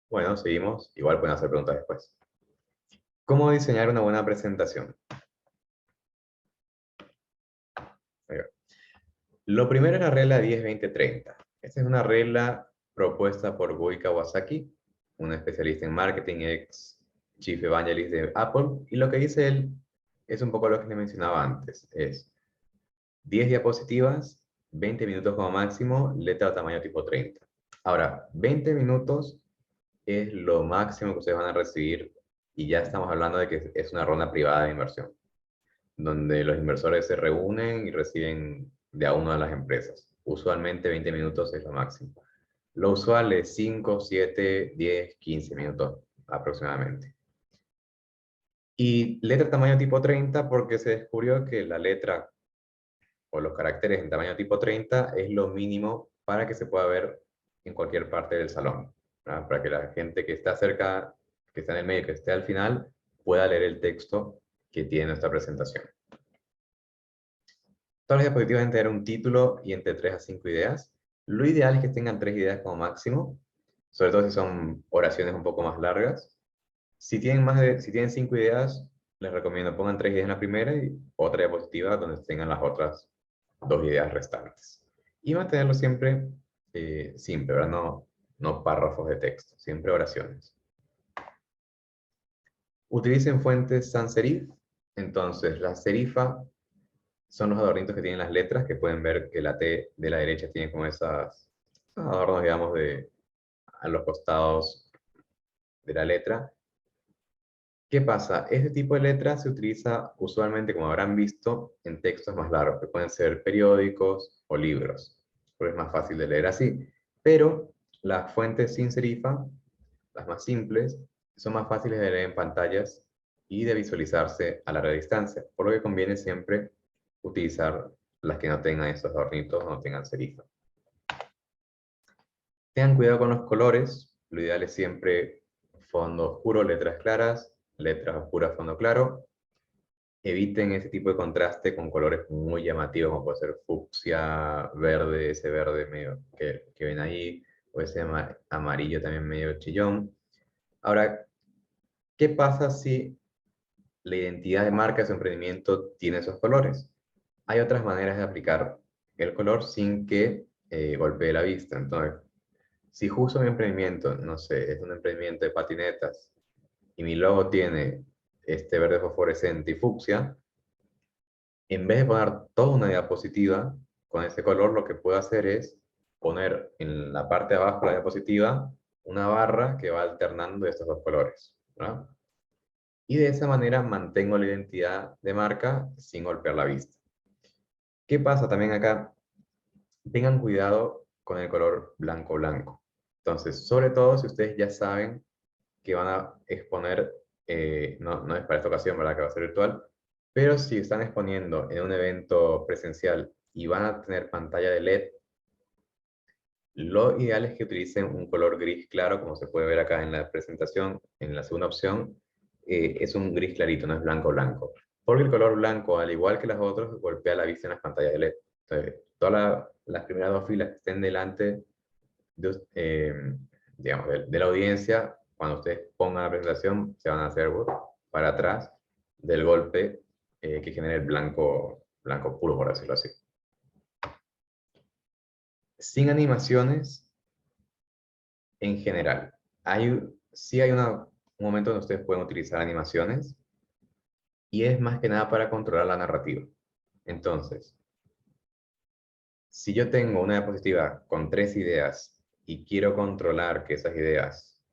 Bueno, seguimos. Igual pueden hacer preguntas después. ¿Cómo diseñar una buena presentación? Ahí va. Lo primero es la regla 10-20-30. Esta es una regla propuesta por Gui Kawasaki, un especialista en marketing, ex Chief Evangelist de Apple, y lo que dice él es un poco lo que le mencionaba antes, es 10 diapositivas, 20 minutos como máximo, letra tamaño tipo 30. Ahora, 20 minutos es lo máximo que ustedes van a recibir y ya estamos hablando de que es una ronda privada de inversión, donde los inversores se reúnen y reciben de a uno de las empresas. Usualmente 20 minutos es lo máximo. Lo usual es 5, 7, 10, 15 minutos aproximadamente. Y letra tamaño tipo 30 porque se descubrió que la letra o los caracteres en tamaño tipo 30 es lo mínimo para que se pueda ver en cualquier parte del salón, ¿verdad? Para que la gente que está cerca, que está en el medio, que esté al final, pueda leer el texto que tiene nuestra presentación. Todas las diapositivas deben tener un título y entre 3 a 5 ideas. Lo ideal es que tengan 3 ideas como máximo, sobre todo si son oraciones un poco más largas. Si tienen 5 ideas, les recomiendo pongan 3 ideas en la primera y otra diapositiva donde tengan las otras 2 ideas restantes. Y mantenerlo siempre simple, ¿verdad? No párrafos de texto, siempre oraciones. Utilicen fuentes sans serif. Entonces, la serifa son los adornitos que tienen las letras, que pueden ver que la T de la derecha tiene como esos adornos, digamos, a los costados de la letra. ¿Qué pasa? Este tipo de letra se utiliza usualmente, como habrán visto, en textos más largos, que pueden ser periódicos o libros, porque es más fácil de leer así. Pero las fuentes sin serifa, las más simples, son más fáciles de leer en pantallas y de visualizarse a larga distancia, por lo que conviene siempre utilizar las que no tengan esos adornitos o no tengan serifa. Tengan cuidado con los colores. Lo ideal es siempre fondo oscuro, letras claras, letras oscuras, fondo claro. Eviten ese tipo de contraste con colores muy llamativos, como puede ser fucsia, verde, ese verde medio que ven ahí, o ese amarillo también medio chillón. Ahora, ¿qué pasa si la identidad de marca de su emprendimiento tiene esos colores? Hay otras maneras de aplicar el color sin que golpee la vista. Entonces, si justo mi emprendimiento, no sé, es un emprendimiento de patinetas y mi logo tiene este verde fosforescente y fucsia, en vez de poner toda una diapositiva con ese color, lo que puedo hacer es poner en la parte de abajo de la diapositiva una barra que va alternando estos dos colores, ¿no? Y de esa manera mantengo la identidad de marca sin golpear la vista. ¿Qué pasa también acá? Tengan cuidado con el color blanco-blanco. Entonces, sobre todo si ustedes ya saben que van a exponer, no es para esta ocasión, ¿verdad? Que va a ser virtual, pero si están exponiendo en un evento presencial y van a tener pantalla de LED, lo ideal es que utilicen un color gris claro, como se puede ver acá en la presentación, en la segunda opción, es un gris clarito, no es blanco-blanco. Porque el color blanco, al igual que los otros, golpea la vista en las pantallas de LED. Entonces, todas las primeras dos filas que estén delante digamos, de la audiencia, cuando ustedes pongan la presentación, se van a hacer para atrás del golpe que genera el blanco, blanco puro, por decirlo así. Sin animaciones, en general, sí hay un momento donde ustedes pueden utilizar animaciones, y es más que nada para controlar la narrativa. Entonces, si yo tengo una diapositiva con 3 ideas y quiero controlar que esas ideas,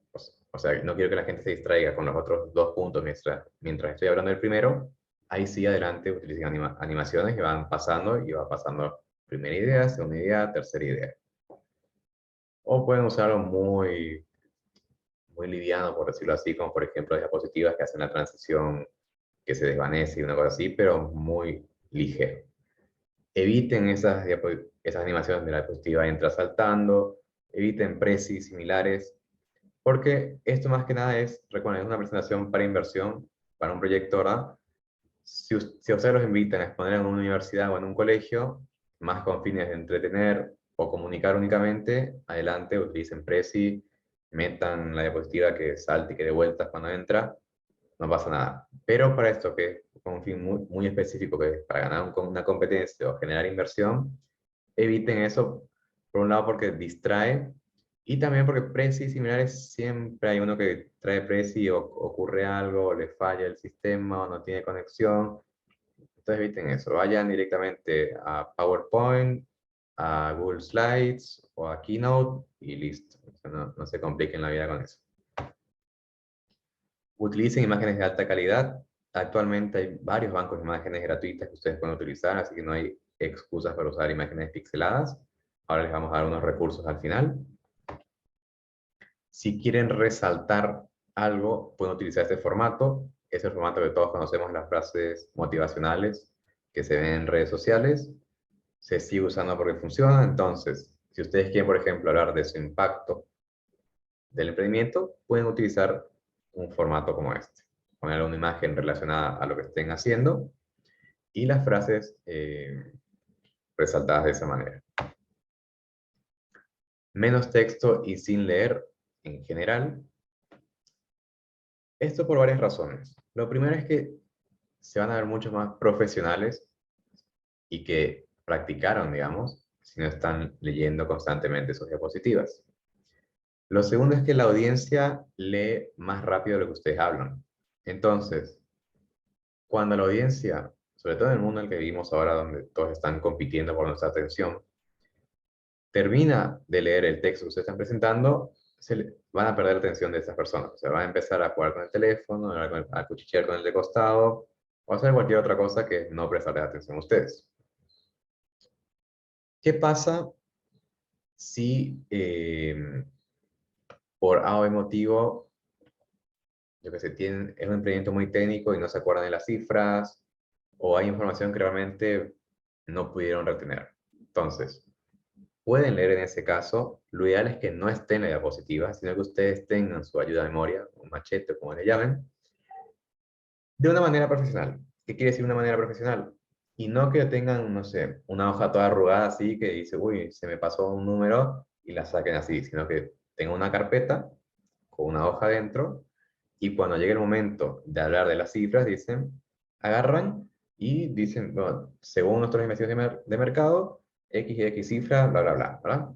o sea, no quiero que la gente se distraiga con los otros 2 puntos mientras estoy hablando del primero, ahí sí adelante utilicen animaciones que van pasando y va pasando primera idea, segunda idea, tercera idea. O pueden usarlo muy liviano, por decirlo así, como por ejemplo diapositivas que hacen la transición que se desvanece y una cosa así, pero muy ligero. Eviten esas animaciones de la diapositiva entra saltando, eviten precis similares, porque esto más que nada es, recuerden, es una presentación para inversión, para un proyecto, ¿verdad? Si ustedes los invitan a exponer en una universidad o en un colegio, más con fines de entretener o comunicar únicamente, adelante, utilicen preci, metan la diapositiva que salte y que dé vueltas cuando entra, no pasa nada. Pero para esto, que es con un fin muy específico, que es para ganar una competencia o generar inversión, eviten eso, por un lado porque distrae, y también porque preci similares siempre hay uno que trae preci o ocurre algo, o le falla el sistema o no tiene conexión. Entonces eviten eso, vayan directamente a PowerPoint, a Google Slides o a Keynote y listo. O sea, no se compliquen la vida con eso. Utilicen imágenes de alta calidad. Actualmente hay varios bancos de imágenes gratuitas que ustedes pueden utilizar, así que no hay excusas para usar imágenes pixeladas. Ahora les vamos a dar unos recursos al final. Si quieren resaltar algo, pueden utilizar este formato. Es el formato que todos conocemos, las frases motivacionales que se ven en redes sociales. Se sigue usando porque funciona. Entonces, si ustedes quieren, por ejemplo, hablar de su impacto del emprendimiento, pueden utilizar un formato como este. Poner una imagen relacionada a lo que estén haciendo y las frases resaltadas de esa manera. Menos texto y sin leer en general. Esto por varias razones. Lo primero es que se van a ver muchos más profesionales y que practicaron, digamos, si no están leyendo constantemente sus diapositivas. Lo segundo es que la audiencia lee más rápido de lo que ustedes hablan. Entonces, cuando la audiencia, sobre todo en el mundo en el que vivimos ahora, donde todos están compitiendo por nuestra atención, termina de leer el texto que ustedes están presentando, van a perder la atención de esas personas. O sea, van a empezar a jugar con el teléfono, a cuchichear con el de costado, o hacer cualquier otra cosa que no prestarle atención a ustedes. ¿Qué pasa si por A o B motivo, yo que sé, es un emprendimiento muy técnico y no se acuerdan de las cifras, o hay información que realmente no pudieron retener? Entonces, pueden leer en ese caso, lo ideal es que no estén en la diapositiva, sino que ustedes tengan su ayuda de memoria, un machete, como le llamen, de una manera profesional. ¿Qué quiere decir una manera profesional? Y no que tengan, no sé, una hoja toda arrugada así que dice, uy, se me pasó un número y la saquen así, sino que tengan una carpeta con una hoja dentro y cuando llegue el momento de hablar de las cifras, dicen, agarran y dicen, bueno, según nuestras investigaciones de mercado, X y X cifra, bla, bla, bla, ¿verdad?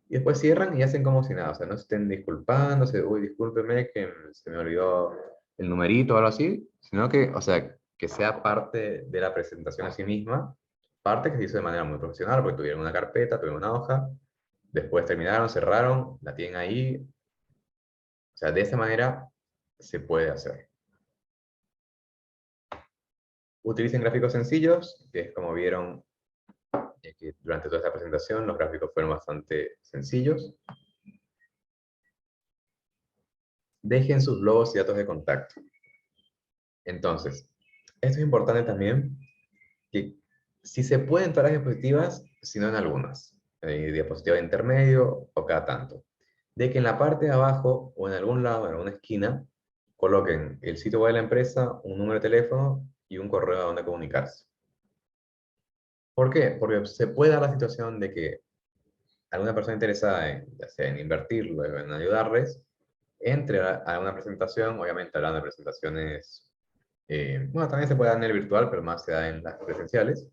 Y después cierran y hacen como si nada, o sea, no estén disculpándose, uy, discúlpeme que se me olvidó el numerito o algo así, sino que, o sea, que sea parte de la presentación a sí misma, parte que se hizo de manera muy profesional, porque tuvieron una carpeta, tuvieron una hoja, después terminaron, cerraron, la tienen ahí, o sea, de esa manera se puede hacer. Utilicen gráficos sencillos, que es como vieron que durante toda esta presentación los gráficos fueron bastante sencillos. Dejen sus logos y datos de contacto. Entonces, esto es importante también, que si se puede en todas las diapositivas, si no en algunas, diapositiva de intermedio o cada tanto, de que en la parte de abajo o en algún lado, en alguna esquina, coloquen el sitio web de la empresa, un número de teléfono y un correo a donde comunicarse. ¿Por qué? Porque se puede dar la situación de que alguna persona interesada en, ya sea en invertir, luego en ayudarles, entre a una presentación, obviamente hablando de presentaciones, bueno, también se puede dar en el virtual, pero más se da en las presenciales,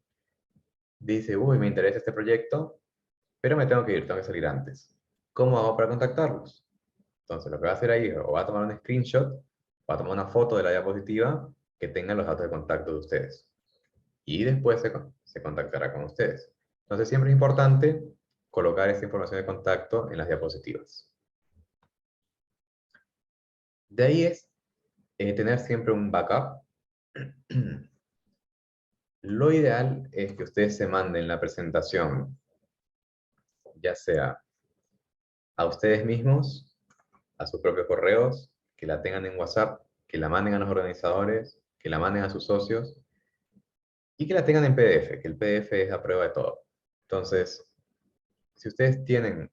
dice, uy, me interesa este proyecto, pero me tengo que ir, tengo que salir antes. ¿Cómo hago para contactarlos? Entonces, lo que va a hacer ahí, o va a tomar un screenshot, o va a tomar una foto de la diapositiva que tenga los datos de contacto de ustedes. Y después se contactará con ustedes. Entonces, siempre es importante colocar esa información de contacto en las diapositivas. De ahí es tener siempre un backup. Lo ideal es que ustedes se manden la presentación, ya sea a ustedes mismos, a sus propios correos, que la tengan en WhatsApp, que la manden a los organizadores, que la manden a sus socios, y que la tengan en PDF, que el PDF es a prueba de todo. Entonces, si ustedes tienen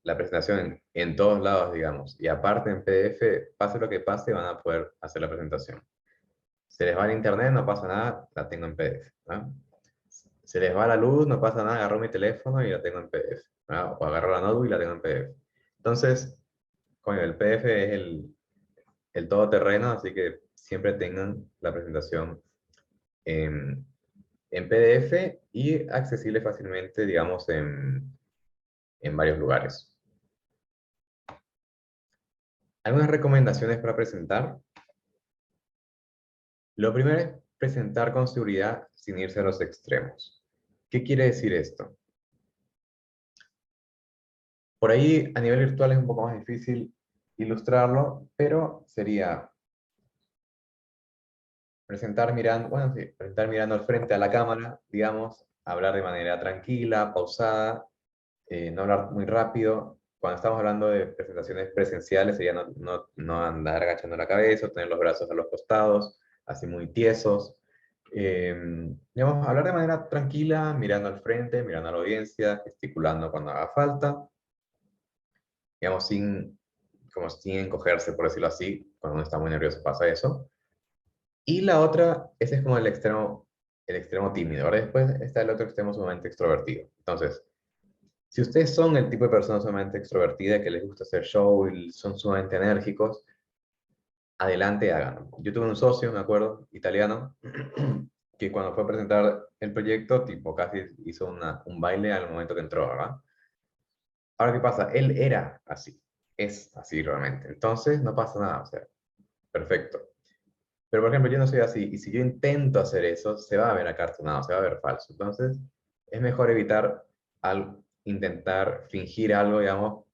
la presentación en todos lados, digamos, y aparte en PDF, pase lo que pase, van a poder hacer la presentación. Se les va el internet, no pasa nada, la tengo en PDF. ¿No? Se les va la luz, no pasa nada, agarro mi teléfono y la tengo en PDF. ¿no? O agarro la notebook y la tengo en PDF. Entonces, coño, el PDF es el todoterreno, así que siempre tengan la presentación en PDF y accesible fácilmente, digamos, en varios lugares. Algunas recomendaciones para presentar. Lo primero es presentar con seguridad sin irse a los extremos. ¿Qué quiere decir esto? Por ahí a nivel virtual es un poco más difícil ilustrarlo, pero sería presentar mirando, bueno, sí, presentar mirando al frente a la cámara, digamos, hablar de manera tranquila, pausada, no hablar muy rápido. Cuando estamos hablando de presentaciones presenciales, sería no andar agachando la cabeza, tener los brazos a los costados, así muy tiesos. Digamos, hablar de manera tranquila, mirando al frente, mirando a la audiencia, gesticulando cuando haga falta. Digamos, como sin encogerse, por decirlo así, cuando uno está muy nervioso pasa eso. Y la otra, ese es como el extremo tímido. Ahora después está el otro extremo sumamente extrovertido. Entonces, si ustedes son el tipo de persona sumamente extrovertida, que les gusta hacer show y son sumamente enérgicos, adelante, háganlo. Yo tuve un socio, me acuerdo, italiano, que cuando fue a presentar el proyecto, tipo, casi hizo un baile al momento que entró, ¿verdad? Ahora, ¿qué pasa? Él era así, es así realmente. Entonces, no pasa nada, o sea, perfecto. Pero, por ejemplo, yo no soy así, y si yo intento hacer eso, se va a ver acartonado, se va a ver falso. Entonces, es mejor evitar intentar fingir algo, digamos,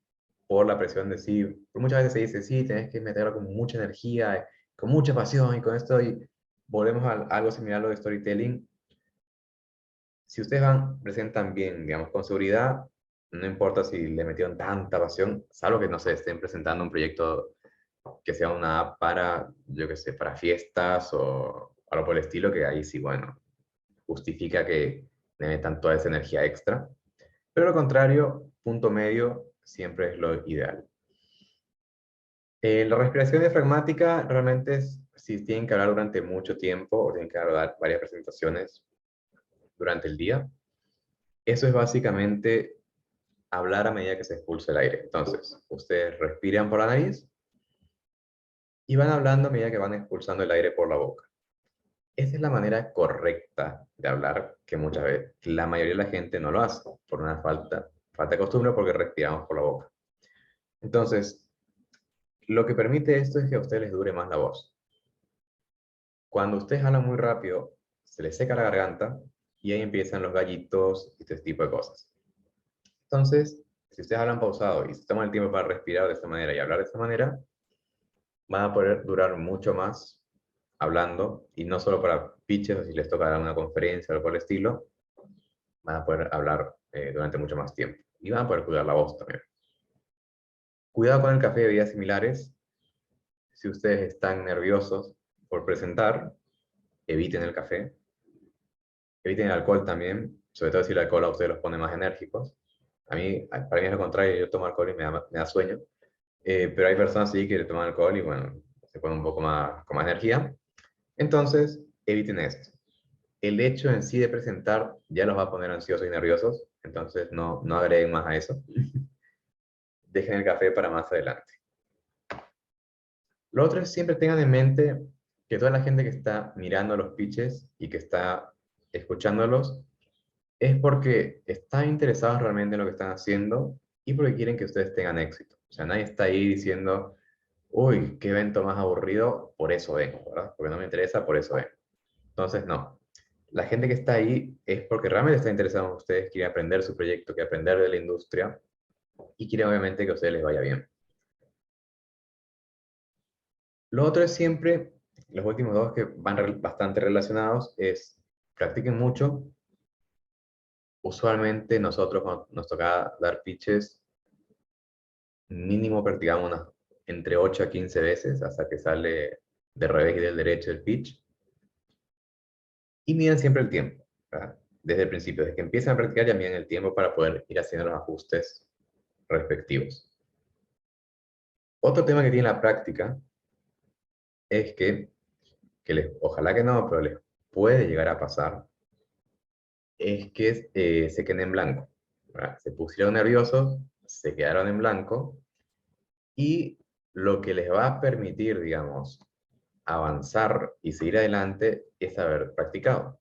por la presión de sí. Muchas veces se dice, sí, tenés que meterlo con mucha energía, con mucha pasión, y con esto, y volvemos a algo similar a lo de storytelling. Si ustedes presentan bien, digamos, con seguridad, no importa si le metieron tanta pasión, salvo que no se estén presentando un proyecto que sea una app para, yo qué sé, para fiestas o algo por el estilo, que ahí sí, bueno, justifica que le metan toda esa energía extra. Pero lo contrario, punto medio, siempre es lo ideal. La respiración diafragmática realmente es si tienen que hablar durante mucho tiempo o tienen que dar varias presentaciones durante el día. Eso es básicamente hablar a medida que se expulsa el aire. Entonces, ustedes respiran por la nariz y van hablando a medida que van expulsando el aire por la boca. Esa es la manera correcta de hablar que muchas veces la mayoría de la gente no lo hace por una falta de costumbre porque respiramos por la boca. Entonces, lo que permite esto es que a ustedes les dure más la voz. Cuando ustedes hablan muy rápido, se les seca la garganta y ahí empiezan los gallitos y este tipo de cosas. Entonces, si ustedes hablan pausado y se toman el tiempo para respirar de esta manera y hablar de esta manera, van a poder durar mucho más hablando, y no solo para pitches o si les toca dar una conferencia o algo por el estilo, van a poder hablar durante mucho más tiempo. Y van a poder cuidar la voz también. Cuidado con el café de bebidas similares. Si ustedes están nerviosos por presentar, eviten el café. Eviten el alcohol también, sobre todo si el alcohol a ustedes los pone más enérgicos. Para mí es lo contrario, yo tomo alcohol y me da sueño. Pero hay personas sí que toman alcohol y bueno, se ponen un poco más con más energía. Entonces, eviten esto. El hecho en sí de presentar ya los va a poner ansiosos y nerviosos, entonces no agreguen más a eso. Dejen el café para más adelante. Lo otro es siempre tengan en mente que toda la gente que está mirando los pitches y que está escuchándolos es porque están interesados realmente en lo que están haciendo y porque quieren que ustedes tengan éxito. O sea, nadie está ahí diciendo, uy, qué evento más aburrido, por eso vengo, ¿verdad? Porque no me interesa, por eso vengo. Entonces, no. La gente que está ahí es porque realmente está interesada en ustedes, quiere aprender su proyecto, quiere aprender de la industria y quiere obviamente que a ustedes les vaya bien. Lo otro es siempre, los últimos dos que van bastante relacionados, es practiquen mucho. Usualmente nosotros cuando nos toca dar pitches, mínimo practicamos entre 8 a 15 veces hasta que sale de revés y del derecho el pitch. Y midan siempre el tiempo, ¿verdad? Desde el principio, desde que empiezan a practicar ya miden el tiempo para poder ir haciendo los ajustes respectivos. Otro tema que tiene la práctica es que ojalá que no, pero les puede llegar a pasar, es que se queden en blanco, ¿verdad? Se pusieron nerviosos, se quedaron en blanco, y lo que les va a permitir, digamos, avanzar y seguir adelante es haber practicado.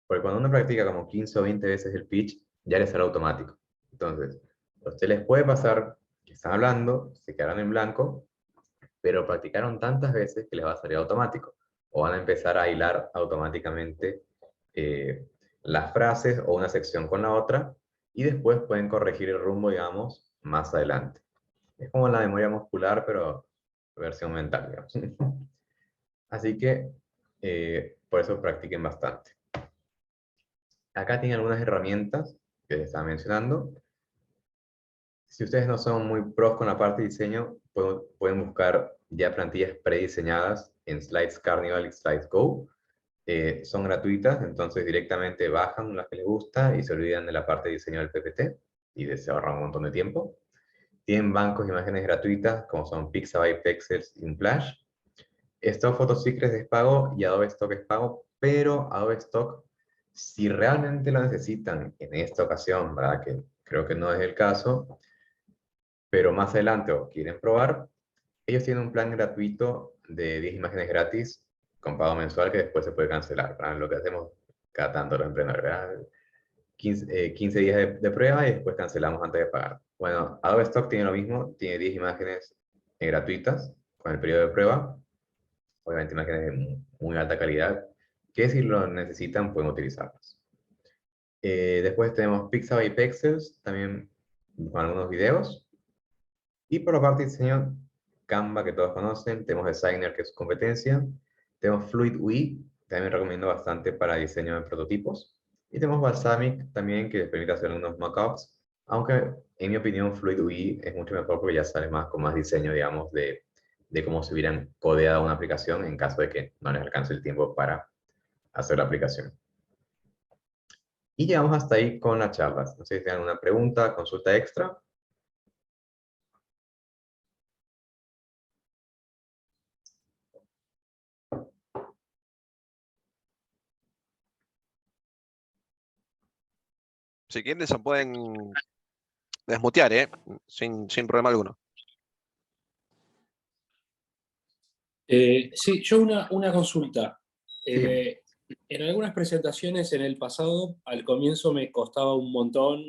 Porque cuando uno practica como 15 o 20 veces el pitch, ya les sale automático. Entonces, a ustedes les puede pasar que están hablando, se quedaron en blanco, pero practicaron tantas veces que les va a salir automático. O van a empezar a hilar automáticamente las frases o una sección con la otra, y después pueden corregir el rumbo, digamos, más adelante. Es como la memoria muscular, pero versión mental, digamos. Así que, por eso practiquen bastante. Acá tienen algunas herramientas que les estaba mencionando. Si ustedes no son muy pros con la parte de diseño, pueden buscar ya plantillas prediseñadas en Slides Carnival y Slides Go. Son gratuitas, entonces directamente bajan las que les gusta y se olvidan de la parte de diseño del PPT y se ahorran un montón de tiempo. Tienen bancos de imágenes gratuitas como son Pixabay, Pexels y Unsplash. Stock Photo Secrets es pago y Adobe Stock es pago, pero Adobe Stock, si realmente lo necesitan en esta ocasión, ¿verdad? Que creo que no es el caso, pero más adelante o quieren probar, ellos tienen un plan gratuito de 10 imágenes gratis con pago mensual que después se puede cancelar, ¿verdad? Lo que hacemos cada tanto los emprendedores, ¿verdad? 15 días de prueba y después cancelamos antes de pagar. Bueno, Adobe Stock tiene lo mismo, tiene 10 imágenes gratuitas con el periodo de prueba, obviamente imágenes de muy alta calidad, que si lo necesitan pueden utilizarlas. Después tenemos Pixabay y Pexels, también con algunos videos. Y por la parte de diseño, Canva, que todos conocen, tenemos Designer, que es su competencia, tenemos Fluid UI, también recomiendo bastante para diseño de prototipos, y tenemos Balsamic también, que permite hacer unos mockups, aunque en mi opinión Fluid UI es mucho mejor porque ya sale más con más diseño, digamos, de cómo se hubieran codeado una aplicación en caso de que no les alcance el tiempo para hacer la aplicación. Y llegamos hasta ahí con las charlas. No sé si tienen una pregunta, consulta extra. Si quieren, se pueden desmutear, sin problema alguno. Sí, yo una consulta. Sí. En algunas presentaciones en el pasado, al comienzo me costaba un montón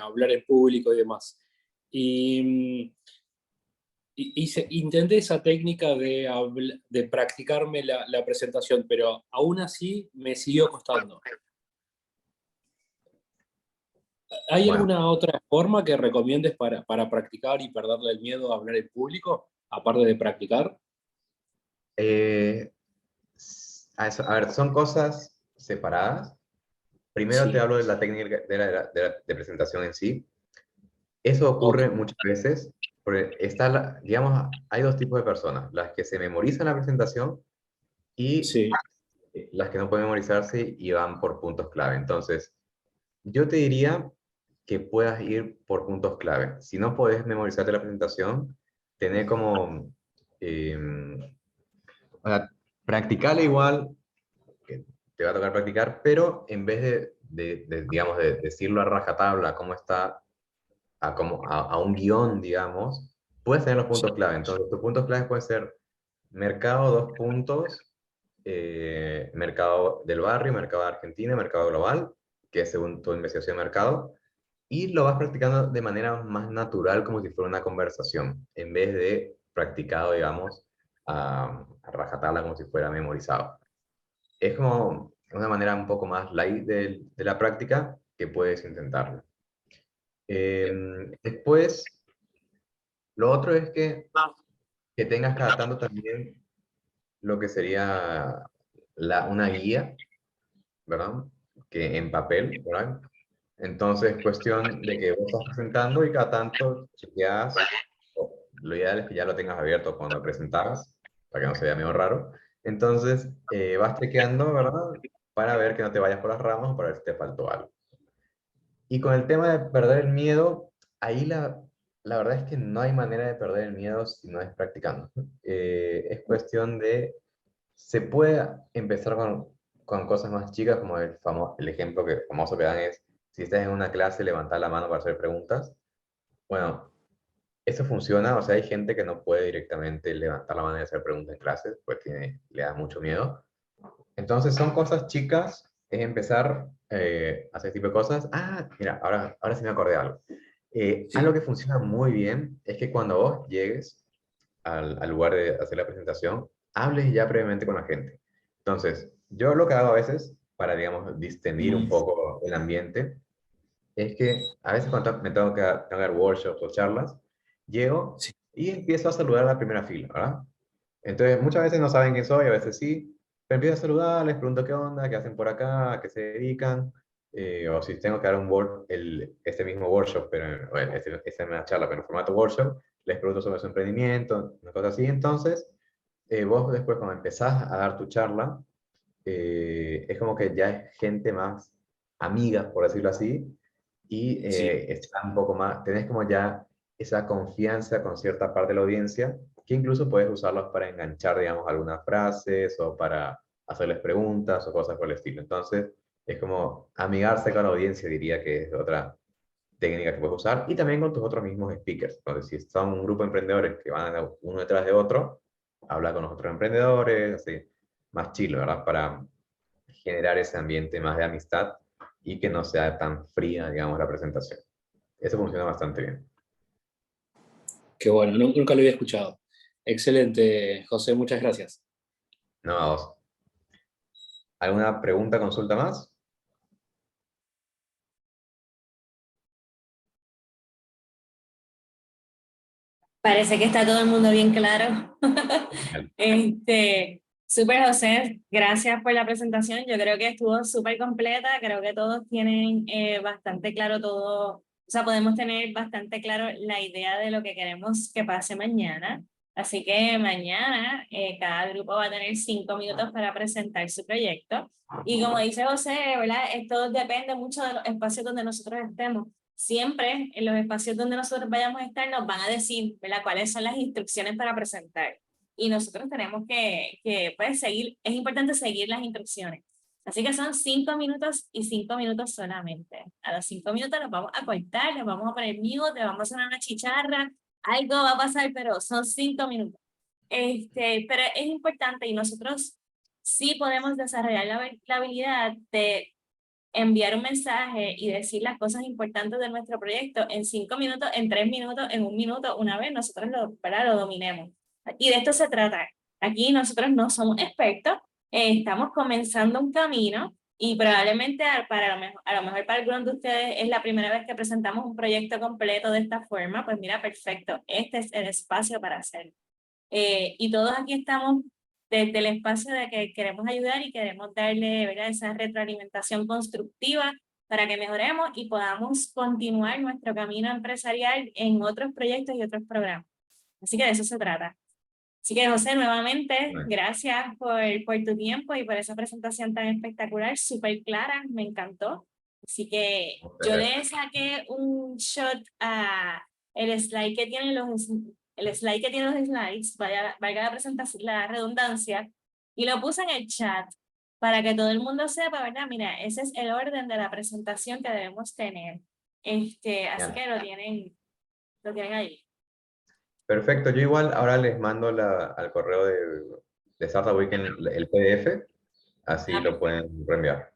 hablar en público y demás. Y intenté esa técnica de practicarme la presentación, pero aún así me siguió costando. ¿Hay Bueno, alguna otra forma que recomiendes para practicar y perderle el miedo a hablar en público, aparte de practicar? eh, a ver, son cosas separadas. Primero te Sí, hablo de la técnica de presentación en sí. Eso ok, ocurre muchas veces, porque digamos, hay dos tipos de personas, las que se memorizan la presentación y sí, las que no pueden memorizarse y van por puntos clave. Entonces, yo te diría que puedas ir por puntos clave. Si no puedes memorizarte la presentación, tener como, o sea, practicarla igual, que te va a tocar practicar, pero en vez digamos, de decirlo a rajatabla, cómo está a un guión, digamos, puedes tener los sí, puntos clave. Entonces, tus puntos clave pueden ser mercado, dos puntos, mercado del barrio, mercado de Argentina, mercado global, que es según tu investigación de mercado, y lo vas practicando de manera más natural, como si fuera una conversación, en vez de practicado, digamos, a rajatabla, como si fuera memorizado. Es como una manera un poco más light de la práctica que puedes intentarlo. Después, lo otro es que tengas cada tanto también lo que sería una guía, ¿verdad? Que en papel, ¿verdad? Entonces, cuestión de que vos estás presentando y cada tanto chequeas, lo ideal es que ya lo tengas abierto cuando presentas, para que no se vea medio raro. Entonces, vas chequeando, ¿verdad? Para ver que no te vayas por las ramas o para ver si te faltó algo. Y con el tema de perder el miedo, ahí la verdad es que no hay manera de perder el miedo si no es practicando. Es cuestión de, se puede empezar con cosas más chicas, como el ejemplo famoso que dan es, si estás en una clase, levantar la mano para hacer preguntas. Bueno, eso funciona, o sea, hay gente que no puede directamente levantar la mano y hacer preguntas en clases, pues le da mucho miedo. Entonces son cosas chicas, es empezar a hacer este tipo de cosas. Ah, mira, ahora sí me acordé de algo. Algo sí. que funciona muy bien es que cuando vos llegues al lugar de hacer la presentación, hables ya previamente con la gente. Entonces, yo lo que hago a veces, para, digamos, distendir un Mm, poco el ambiente, es que a veces cuando me tengo que dar workshops o charlas, llego sí. y empiezo a saludar a la primera fila, ¿verdad? Entonces, muchas veces no saben quién soy, a veces sí, pero empiezo a saludar, les pregunto qué onda, qué hacen por acá, a qué se dedican, o si tengo que dar este mismo workshop, pero bueno, esta es una charla, pero en formato workshop, les pregunto sobre su emprendimiento, una cosa así. Entonces, vos después cuando empezás a dar tu charla, es como que ya es gente más amiga, por decirlo así, y Sí, está un poco más, tenés como ya esa confianza con cierta parte de la audiencia, que incluso puedes usarlos para enganchar, digamos, algunas frases o para hacerles preguntas o cosas por el estilo. Entonces, es como amigarse con la audiencia, diría que es otra técnica que puedes usar, y también con tus otros mismos speakers. Entonces, si son un grupo de emprendedores que van uno detrás de otro, habla con los otros emprendedores, así, más chill, ¿verdad? Para generar ese ambiente más de amistad y que no sea tan fría, digamos, la presentación. Eso funciona bastante bien. qué bueno, nunca lo había escuchado. Excelente, José, muchas gracias. No, a vos. ¿Alguna pregunta, consulta más? Parece que está todo el mundo bien claro. Genial. Súper José, gracias por la presentación. Yo creo que estuvo súper completa. Creo que todos tienen bastante claro todo. O sea, podemos tener bastante claro la idea de lo que queremos que pase mañana. Así que mañana cada grupo va a tener 5 minutos para presentar su proyecto. Y como dice José, ¿verdad? Esto depende mucho de los espacios donde nosotros estemos. Siempre en los espacios donde nosotros vayamos a estar nos van a decir, ¿verdad?, cuáles son las instrucciones para presentar. Y nosotros tenemos que pues, seguir, es importante seguir las instrucciones. Así que son 5 minutos y 5 minutos solamente. A los 5 minutos nos vamos a cortar, nos vamos a poner mute, le vamos a sonar una chicharra, algo va a pasar, pero son 5 minutos. Pero es importante y nosotros sí podemos desarrollar la habilidad de enviar un mensaje y decir las cosas importantes de nuestro proyecto en 5 minutos, en 3 minutos, en 1 minuto, una vez nosotros lo dominemos. Y de esto se trata. Aquí nosotros no somos expertos, estamos comenzando un camino y probablemente a lo mejor para algunos de ustedes es la primera vez que presentamos un proyecto completo de esta forma, pues mira, perfecto, este es el espacio para hacerlo. Y todos aquí estamos desde el espacio de que queremos ayudar y queremos darle, ¿verdad?, esa retroalimentación constructiva para que mejoremos y podamos continuar nuestro camino empresarial en otros proyectos y otros programas. Así que de eso se trata. Así que, José, nuevamente, gracias por tu tiempo y por esa presentación tan espectacular, súper clara, me encantó. Así que yo le saqué un shot a el slide que tiene los slides, valga la presentación, la redundancia, y lo puse en el chat para que todo el mundo sepa, ¿verdad? Mira, ese es el orden de la presentación que debemos tener. Así que lo tienen ahí. Perfecto, yo igual ahora les mando al correo de Startup Weekend el PDF, así lo pueden reenviar.